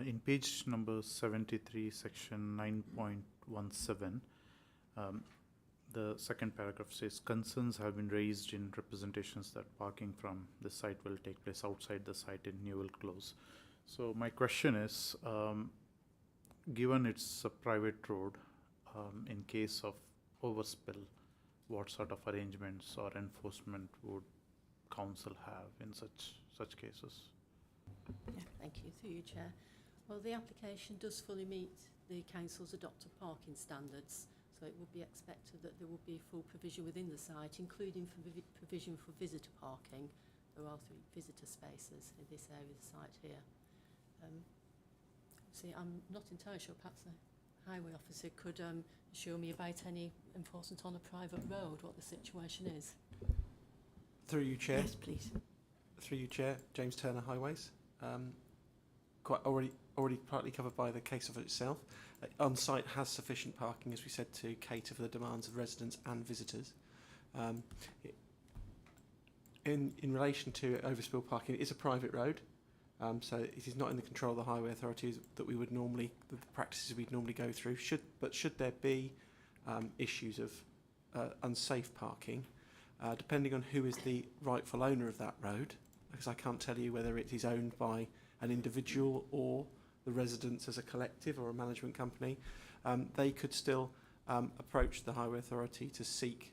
S18: In page number 73, section 9.17, the second paragraph says, concerns have been raised in representations that parking from the site will take place outside the site in Newell Close. So my question is, given it's a private road, in case of overspill, what sort of arrangements or enforcement would council have in such cases?
S19: Yeah, thank you. Through you, Chair. Well, the application does fully meet the council's adopted parking standards, so it would be expected that there would be full provision within the site, including for provision for visitor parking. There are 3 visitor spaces in this area of the site here. See, I'm not entirely sure, perhaps the highway officer could assure me about any enforcement on a private road, what the situation is.
S20: Through you, Chair.
S1: Yes, please.
S20: Through you, Chair. James Turner, Highways. Quite already partly covered by the case of itself. On-site has sufficient parking, as we said, to cater for the demands of residents and visitors. In relation to overspill parking, it is a private road, so it is not in the control of the highway authorities that we would normally, the practices we'd normally go through. Should there be issues of unsafe parking, depending on who is the rightful owner of that road, because I can't tell you whether it is owned by an individual or the residents as a collective or a management company, they could still approach the highway authority to seek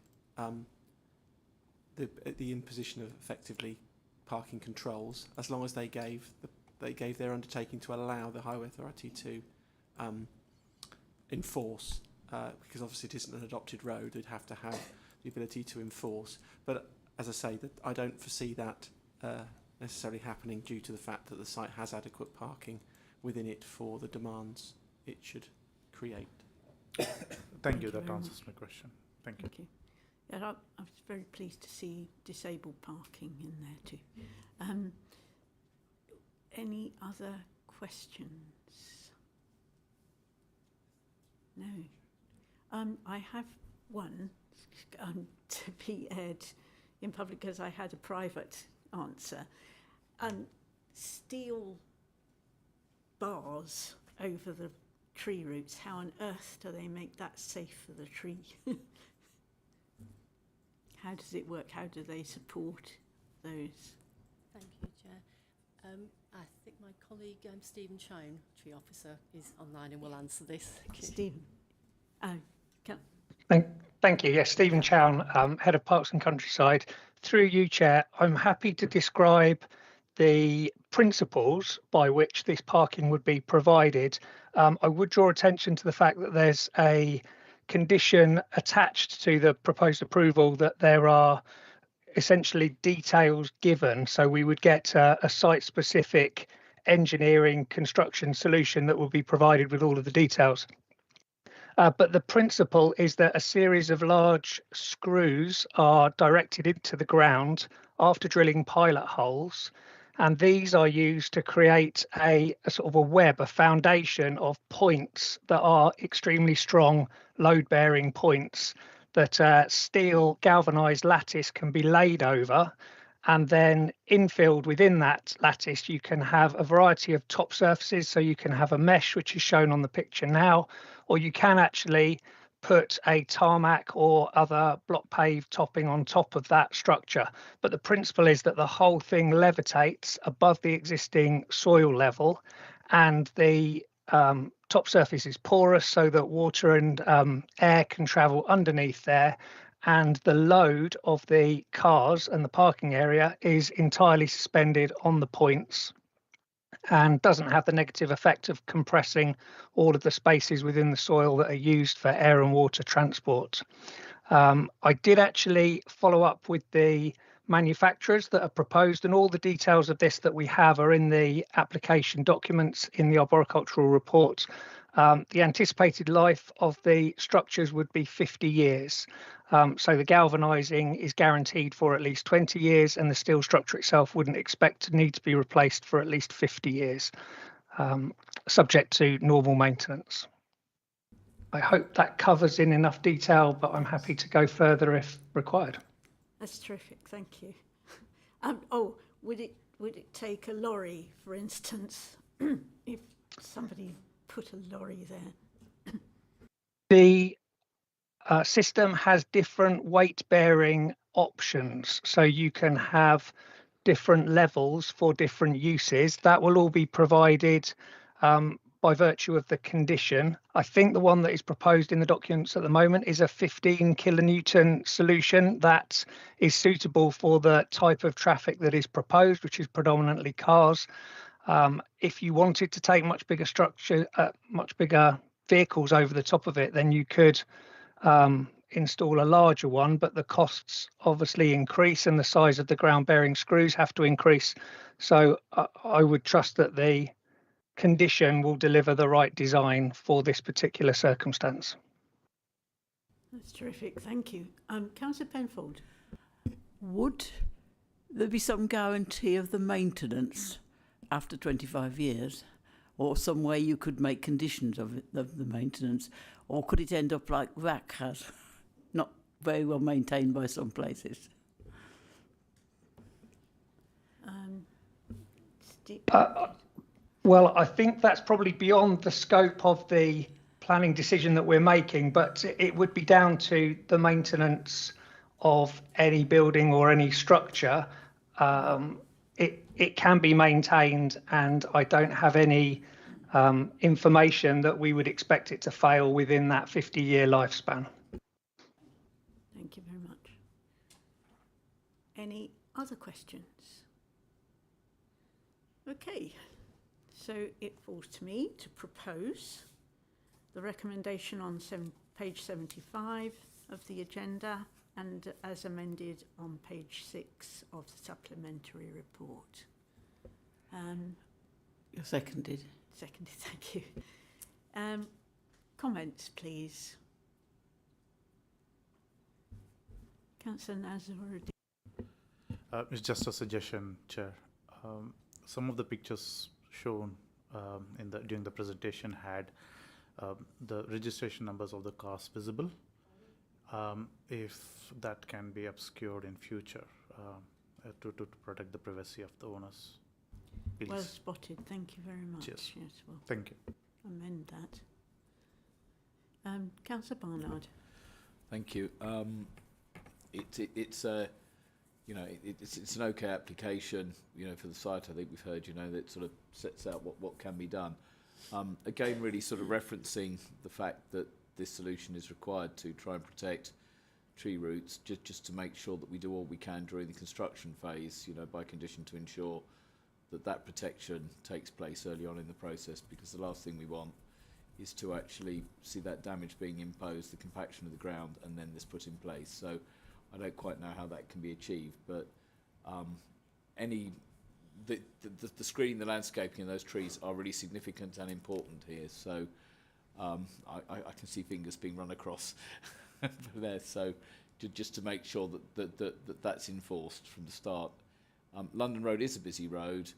S20: the imposition of effectively parking controls, as long as they gave their undertaking to allow the highway authority to enforce, because obviously it isn't an adopted road, they'd have to have the ability to enforce. But as I say, that I don't foresee that necessarily happening due to the fact that the site has adequate parking within it for the demands it should create.
S18: Thank you. That answers my question. Thank you.
S1: Thank you. Yeah, I was very pleased to see disabled parking in there too. Any other questions? No. I have one to be aired in public because I had a private answer. Steel bars over the tree roots, how on earth do they make that safe for the tree? How does it work? How do they support those?
S19: Thank you, Chair. I think my colleague Stephen Chown, tree officer, is online and will answer this.
S1: Stephen.
S21: Thank you. Yes, Stephen Chown, Head of Parks and Countryside. Through you, Chair, I'm happy to describe the principles by which this parking would be provided. I would draw attention to the fact that there's a condition attached to the proposed approval that there are essentially details given. So we would get a site-specific engineering construction solution that will be provided with all of the details. But the principle is that a series of large screws are directed into the ground after drilling pilot holes, and these are used to create a sort of a web, a foundation of points that are extremely strong load-bearing points that steel galvanized lattice can be laid over, and then infilled within that lattice you can have a variety of top surfaces. So you can have a mesh, which is shown on the picture now, or you can actually put a tarmac or other block paved topping on top of that structure. But the principle is that the whole thing levitates above the existing soil level, and the top surface is porous so that water and air can travel underneath there, and the load of the cars and the parking area is entirely suspended on the points and doesn't have the negative effect of compressing all of the spaces within the soil that are used for air and water transport. I did actually follow up with the manufacturers that are proposed, and all the details of this that we have are in the application documents in the arboricultural report. The anticipated life of the structures would be 50 years. So the galvanising is guaranteed for at least 20 years, and the steel structure itself wouldn't expect to need to be replaced for at least 50 years, subject to normal maintenance. I hope that covers in enough detail, but I'm happy to go further if required.
S1: That's terrific, thank you. Would it take a lorry, for instance, if somebody put a lorry there?
S21: The system has different weight-bearing options, so you can have different levels for different uses. That will all be provided by virtue of the condition. I think the one that is proposed in the documents at the moment is a 15 kilonewton solution that is suitable for the type of traffic that is proposed, which is predominantly cars. If you wanted to take much bigger vehicles over the top of it, then you could install a larger one, but the costs obviously increase and the size of the ground bearing screws have to increase. So I would trust that the condition will deliver the right design for this particular circumstance.
S1: That's terrific, thank you. Councillor Penfold.
S15: Would there be some guarantee of the maintenance after 25 years? Or some way you could make conditions of the maintenance? Or could it end up like RAC has, not very well maintained by some places?
S21: Well, I think that's probably beyond the scope of the planning decision that we're making, but it would be down to the maintenance of any building or any structure. It can be maintained, and I don't have any information that we would expect it to fail within that 50-year lifespan.
S1: Thank you very much. Any other questions? Okay, so it falls to me to propose the recommendation on page 75 of the agenda and as amended on page 6 of the supplementary report.
S15: You're seconded.
S1: Seconded, thank you. Comments, please. Councillor Nazarudin.
S18: It's just a suggestion, Chair. Some of the pictures shown during the presentation had the registration numbers of the cars visible. If that can be obscured in future to protect the privacy of the owners. Please.
S1: Well spotted, thank you very much.
S18: Cheers.
S1: Yes, well,
S18: thank you.
S1: Amend that. Councillor Barnard.
S9: Thank you. It's a, it's an okay application, for the site. I think we've heard, that sort of sets out what can be done. Again, really sort of referencing the fact that this solution is required to try and protect tree roots, just to make sure that we do all we can during the construction phase, by condition to ensure that protection takes place early on in the process, because the last thing we want is to actually see that damage being imposed, the compaction of the ground, and then this put in place. So I don't quite know how that can be achieved, but the screening, the landscaping and those trees are really significant and important here. So I can see fingers being run across there. So just to make sure that's enforced from the start. London Road is a busy road.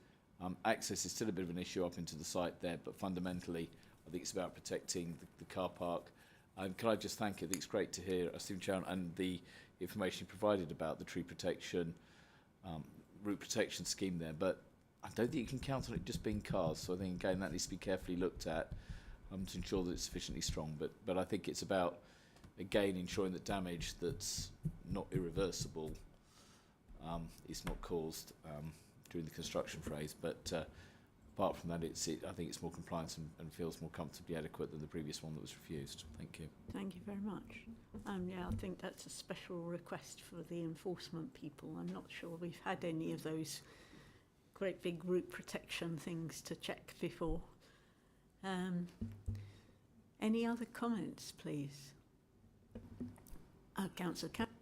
S9: Access is still a bit of an issue up into the site there, but fundamentally, I think it's about protecting the car park. Can I just thank you? I think it's great to hear Stephen Chown and the information provided about the tree protection, route protection scheme there, but I don't think you can count on it just being cars. So I think, again, that needs to be carefully looked at to ensure that it's sufficiently strong. But I think it's about again ensuring that damage that's not irreversible is not caused during the construction phase. But apart from that, I think it's more compliant and feels more comfortably adequate than the previous one that was refused. Thank you.
S1: Thank you very much. Yeah, I think that's a special request for the enforcement people. I'm not sure we've had any of those great big root protection things to check before. Any other comments, please? Councillor Campbell.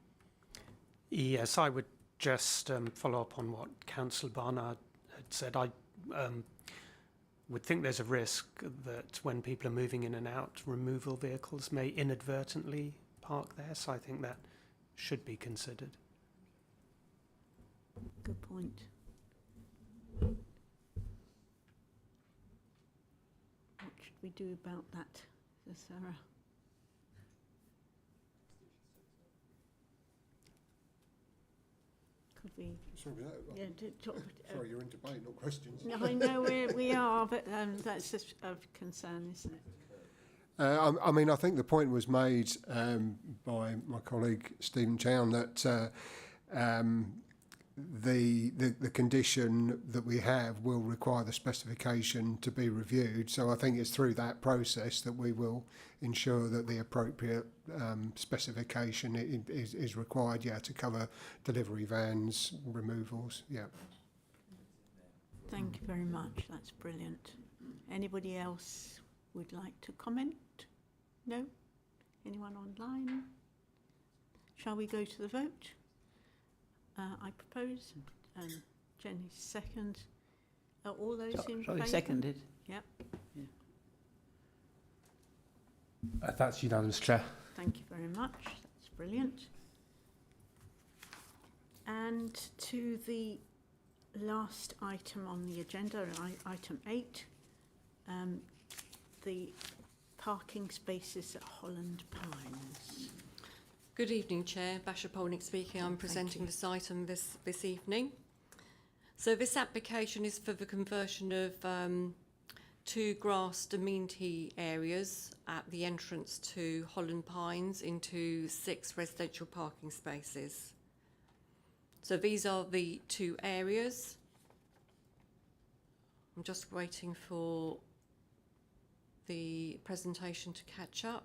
S5: Yes, I would just follow up on what Councillor Barnard had said. I would think there's a risk that when people are moving in and out, removal vehicles may inadvertently park there, so I think that should be considered.
S1: Good point. What should we do about that, Sarah? Could we?
S10: Sorry,
S1: Yeah,
S10: sorry, you're in debate, not questions.
S1: No, I know we are, but that's just of concern, isn't it?
S10: I mean, I think the point was made by my colleague Stephen Chown that the condition that we have will require the specification to be reviewed. So I think it's through that process that we will ensure that the appropriate specification is required, yeah, to cover delivery vans, removals, yeah.
S1: Thank you very much. That's brilliant. Anybody else would like to comment? No? Anyone online? Shall we go to the vote? I propose, Jenny second. All those in favour?
S15: Seconded.
S1: Yep.
S2: That's unanimous, Chair.
S1: Thank you very much. That's brilliant. And to the last item on the agenda, item 8, the parking spaces at Holland Pines.
S22: Good evening, Chair. Basha Polnick speaking. I'm presenting this item this evening. So this application is for the conversion of 2 grassed amenity areas at the entrance to Holland Pines into 6 residential parking spaces. So these are the 2 areas. I'm just waiting for the presentation to catch up.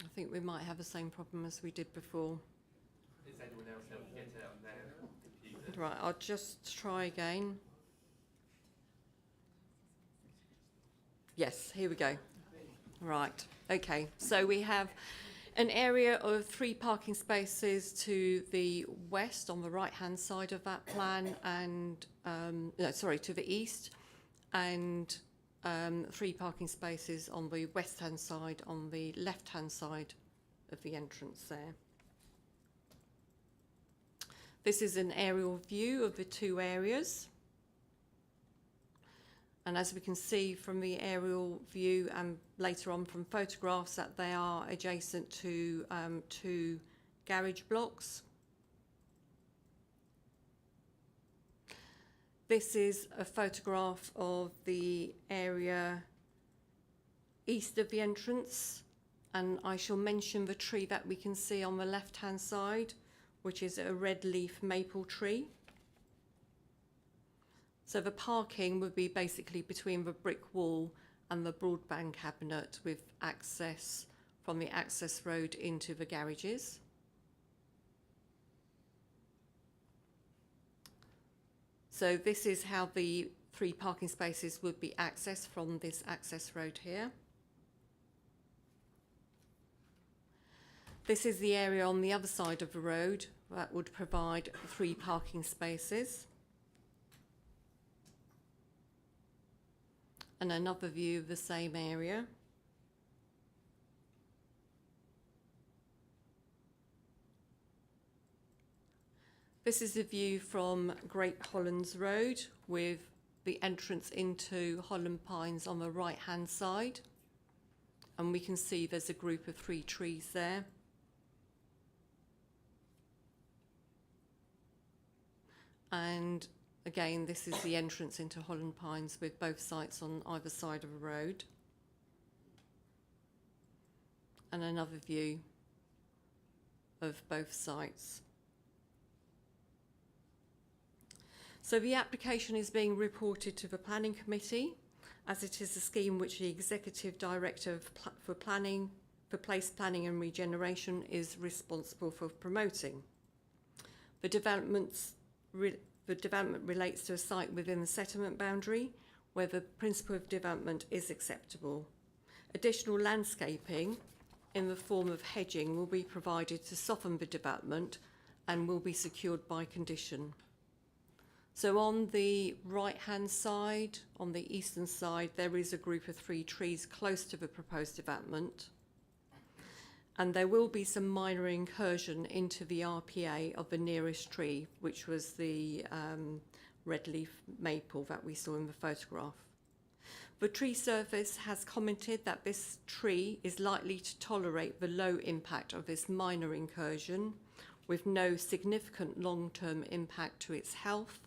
S22: I think we might have the same problem as we did before.
S2: Is anyone else able to get it on their computer?
S22: Right, I'll just try again. Yes, here we go. Right, okay. So we have an area of 3 parking spaces to the west on the right-hand side of that plan, and to the east, and 3 parking spaces on the west-hand side, on the left-hand side of the entrance there. This is an aerial view of the 2 areas. And as we can see from the aerial view and later on from photographs, that they are adjacent to 2 garage blocks. This is a photograph of the area east of the entrance, and I shall mention the tree that we can see on the left-hand side, which is a red leaf maple tree. So the parking would be basically between the brick wall and the broadband cabinet, with access from the access road into the garages. So this is how the 3 parking spaces would be accessed from this access road here. This is the area on the other side of the road that would provide 3 parking spaces. And another view of the same area. This is a view from Great Hollands Road, with the entrance into Holland Pines on the right-hand side. And we can see there's a group of 3 trees there. And Again, this is the entrance into Holland Pines with both sites on either side of a road. And another view of both sites. So the application is being reported to the Planning Committee, as it is a scheme which the Executive Director for Place Planning and Regeneration is responsible for promoting. The development relates to a site within the settlement boundary where the principle of development is acceptable. Additional landscaping in the form of hedging will be provided to soften the development and will be secured by condition. So on the right-hand side, on the eastern side, there is a group of 3 trees close to the proposed development. And there will be some minor incursion into the RPA of the nearest tree, which was the red leaf maple that we saw in the photograph. The tree service has commented that this tree is likely to tolerate the low impact of this minor incursion with no significant long-term impact to its health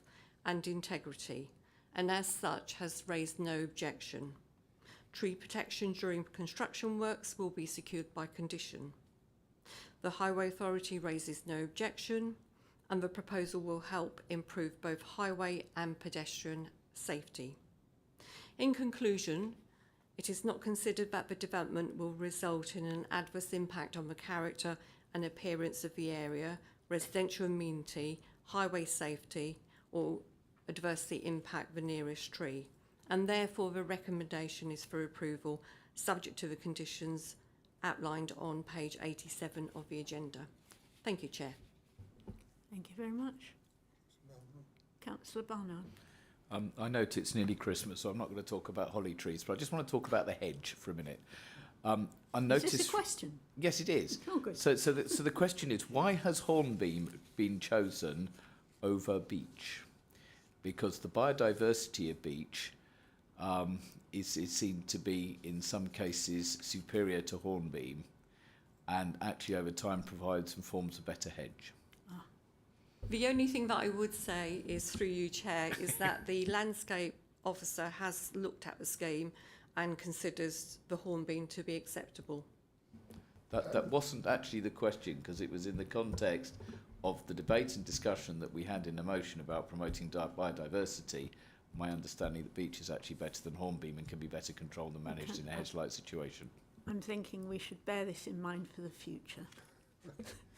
S22: and integrity, and as such has raised no objection. Tree protection during construction works will be secured by condition. The Highway Authority raises no objection, and the proposal will help improve both highway and pedestrian safety. In conclusion, it is not considered that the development will result in an adverse impact on the character and appearance of the area, residential amenity, highway safety, or adversely impact the nearest tree. And therefore the recommendation is for approval, subject to the conditions outlined on page 87 of the agenda. Thank you, Chair.
S1: Thank you very much. Councillor Barnard.
S9: I note it's nearly Christmas, so I'm not going to talk about holly trees, but I just want to talk about the hedge for a minute. I noticed.
S1: Is this a question?
S9: Yes, it is.
S1: Oh, good. So
S9: the question is, why has Hornbeam been chosen over beech? Because the biodiversity of beech is seen to be, in some cases, superior to hornbeam, and actually over time provides and forms a better hedge.
S22: The only thing that I would say is, through you, Chair, is that the landscape officer has looked at the scheme and considers the hornbeam to be acceptable.
S9: That wasn't actually the question, because it was in the context of the debate and discussion that we had in the motion about promoting biodiversity. My understanding that beech is actually better than hornbeam and can be better controlled and managed in a hedge-like situation.
S1: I'm thinking we should bear this in mind for the future.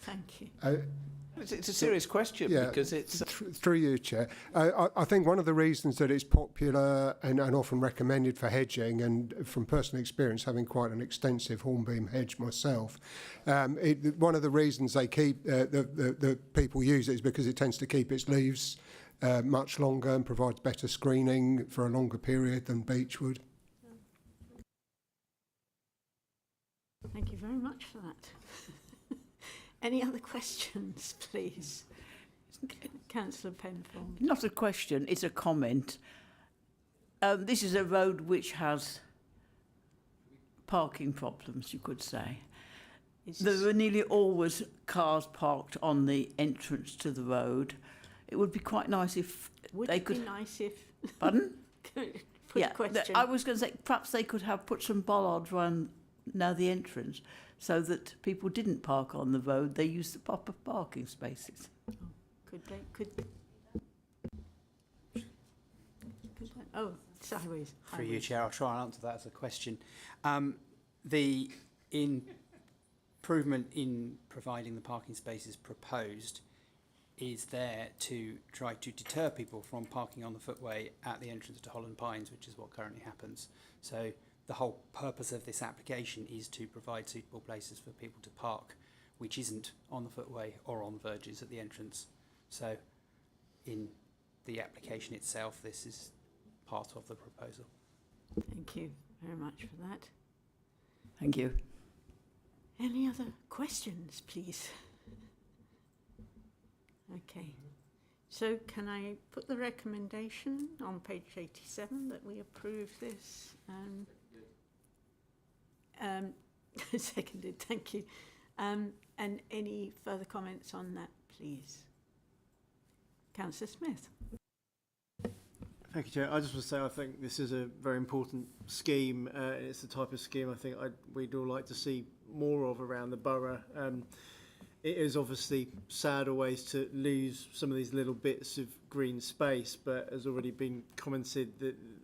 S1: Thank you.
S9: It's a serious question, because it's...
S10: Through you, Chair. I think one of the reasons that it's popular and often recommended for hedging, and from personal experience, having quite an extensive hornbeam hedge myself, one of the reasons they keep the people use it is because it tends to keep its leaves much longer and provides better screening for a longer period than beech would.
S1: Thank you very much for that. Any other questions, please? Councillor Penfold.
S15: Not a question, it's a comment. This is a road which has parking problems, you could say. There are nearly always cars parked on the entrance to the road. It would be quite nice if they could...
S1: Would it be nice if...
S15: Pardon?
S1: Question.
S15: I was going to say perhaps they could have put some bollards around now the entrance, so that people didn't park on the road, they used the proper parking spaces.
S1: Oh, could they? Oh, sideways.
S8: For you, Chair, I'll try and answer that as a question. The improvement in providing the parking spaces proposed is there to try to deter people from parking on the footway at the entrance to Holland Pines, which is what currently happens. So the whole purpose of this application is to provide suitable places for people to park, which isn't on the footway or on verges at the entrance. So in the application itself, this is part of the proposal.
S1: Thank you very much for that.
S15: Thank you.
S1: Any other questions, please? Okay. So can I put the recommendation on page 87 that we approve this? Seconded, thank you. And any further comments on that, please? Councillor Smith.
S7: Thank you, Chair. I just want to say I think this is a very important scheme. It's the type of scheme I think we'd all like to see more of around the borough. It is obviously sad always to lose some of these little bits of green space, but as already been commented,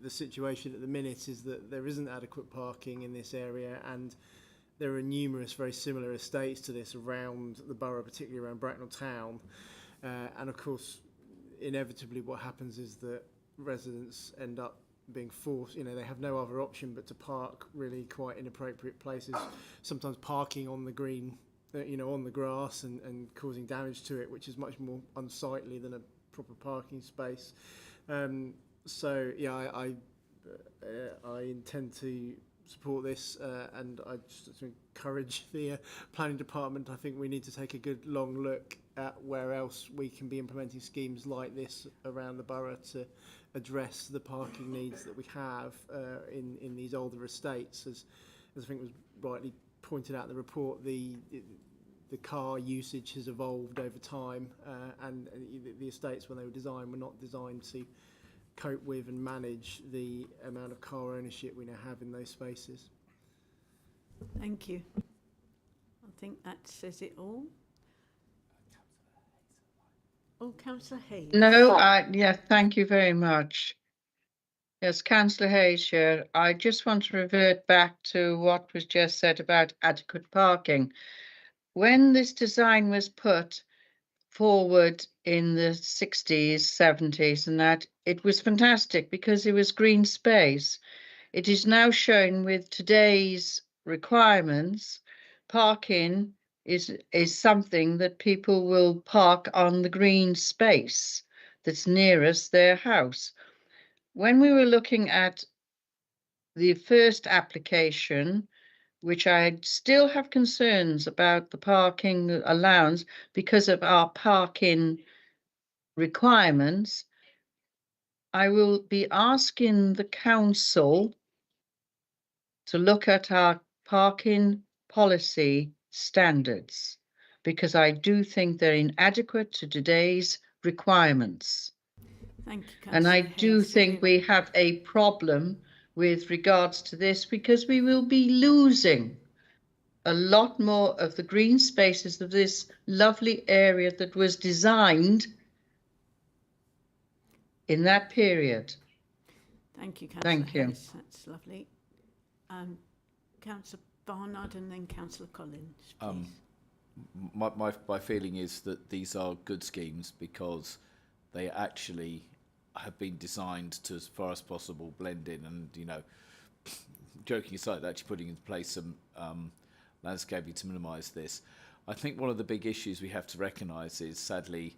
S7: the situation at the minute is that there isn't adequate parking in this area, and there are numerous very similar estates to this around the borough, particularly around Bracknell Town. And of course, inevitably what happens is that residents end up being forced, they have no other option but to park really quite inappropriate places, sometimes parking on the green, on the grass and causing damage to it, which is much more unsightly than a proper parking space. So yeah, I intend to support this, and I just encourage the planning department. I think we need to take a good long look at where else we can be implementing schemes like this around the borough to address the parking needs that we have in these older estates. As I think was rightly pointed out in the report, the car usage has evolved over time, and the estates, when they were designed, were not designed to cope with and manage the amount of car ownership we now have in those spaces.
S1: Thank you. I think that says it all. Oh, Councillor Hayes.
S3: No, yeah, thank you very much. Yes, Councillor Hayes here. I just want to revert back to what was just said about adequate parking. When this design was put forward in the 60s, 70s and that, it was fantastic because it was green space. It is now shown with today's requirements, parking is something that people will park on the green space that's nearest their house. When we were looking at the first application, which I still have concerns about the parking allowance because of our parking requirements, I will be asking the council to look at our parking policy standards, because I do think they're inadequate to today's requirements.
S1: Thank you,
S3: And I
S1: Councillor
S3: do
S1: Hayes.
S3: think we have a problem with regards to this, because we will be losing a lot more of the green spaces of this lovely area that was designed in that period.
S1: Thank you, Councillor
S3: Thank you.
S1: Hayes. That's lovely. Councillor Barnard and then Councillor Collins, please.
S9: My feeling is that these are good schemes because they actually have been designed to, as far as possible, blend in, and joking aside, actually putting in place some landscaping to minimise this. I think one of the big issues we have to recognise is, sadly,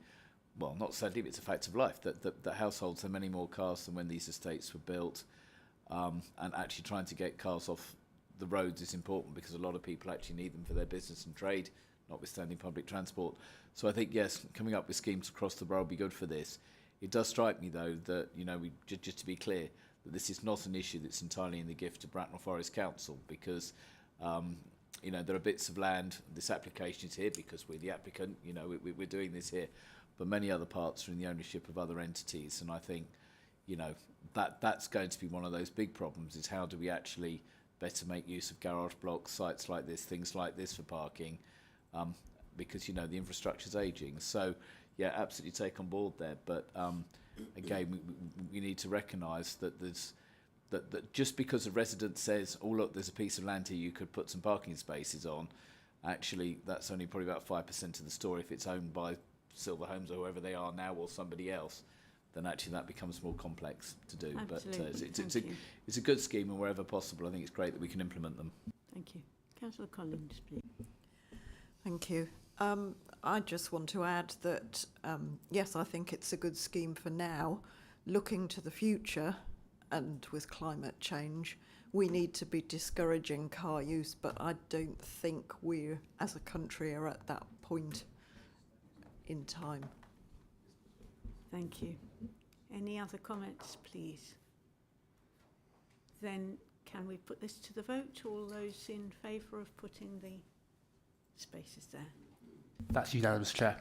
S9: well, not sadly, but it's a fact of life, that households have many more cars than when these estates were built, and actually trying to get cars off the roads is important because a lot of people actually need them for their business and trade, notwithstanding public transport. So I think, yes, coming up with schemes across the borough will be good for this. It does strike me, though, that, we just to be clear, that this is not an issue that's entirely in the gift of Bracknell Forest Council, because, there are bits of land, this application is here because we're the applicant, we're doing this here, but many other parts are in the ownership of other entities, and I think, that's going to be one of those big problems, is how do we actually better make use of garage blocks, sites like this, things like this for parking, because, the infrastructure's ageing. So, yeah, absolutely take on board there. But, again, we need to recognise that that just because a resident says, oh, look, there's a piece of land here you could put some parking spaces on, actually, that's only probably about 5% of the story. If it's owned by Silver Homes or whoever they are now or somebody else, then actually that becomes more complex to do.
S1: Absolutely.
S9: But it's a good scheme, and wherever possible, I think it's great that we can implement them.
S1: Thank you. Councillor Collins, please.
S17: Thank you. I just want to add that, yes, I think it's a good scheme for now. Looking to the future, and with climate change, we need to be discouraging car use, but I don't think we, as a country, are at that point in time.
S1: Thank you. Any other comments, please? Then can we put this to the vote? All those in favour of putting the spaces there?
S2: That's unanimous, Chair.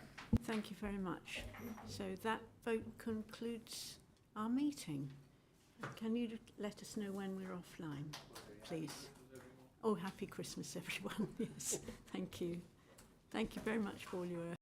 S1: Thank you very much. So that vote concludes our meeting. Can you let us know when we're offline, please? Oh, happy Christmas, everyone. Yes, thank you. Thank you very much for all your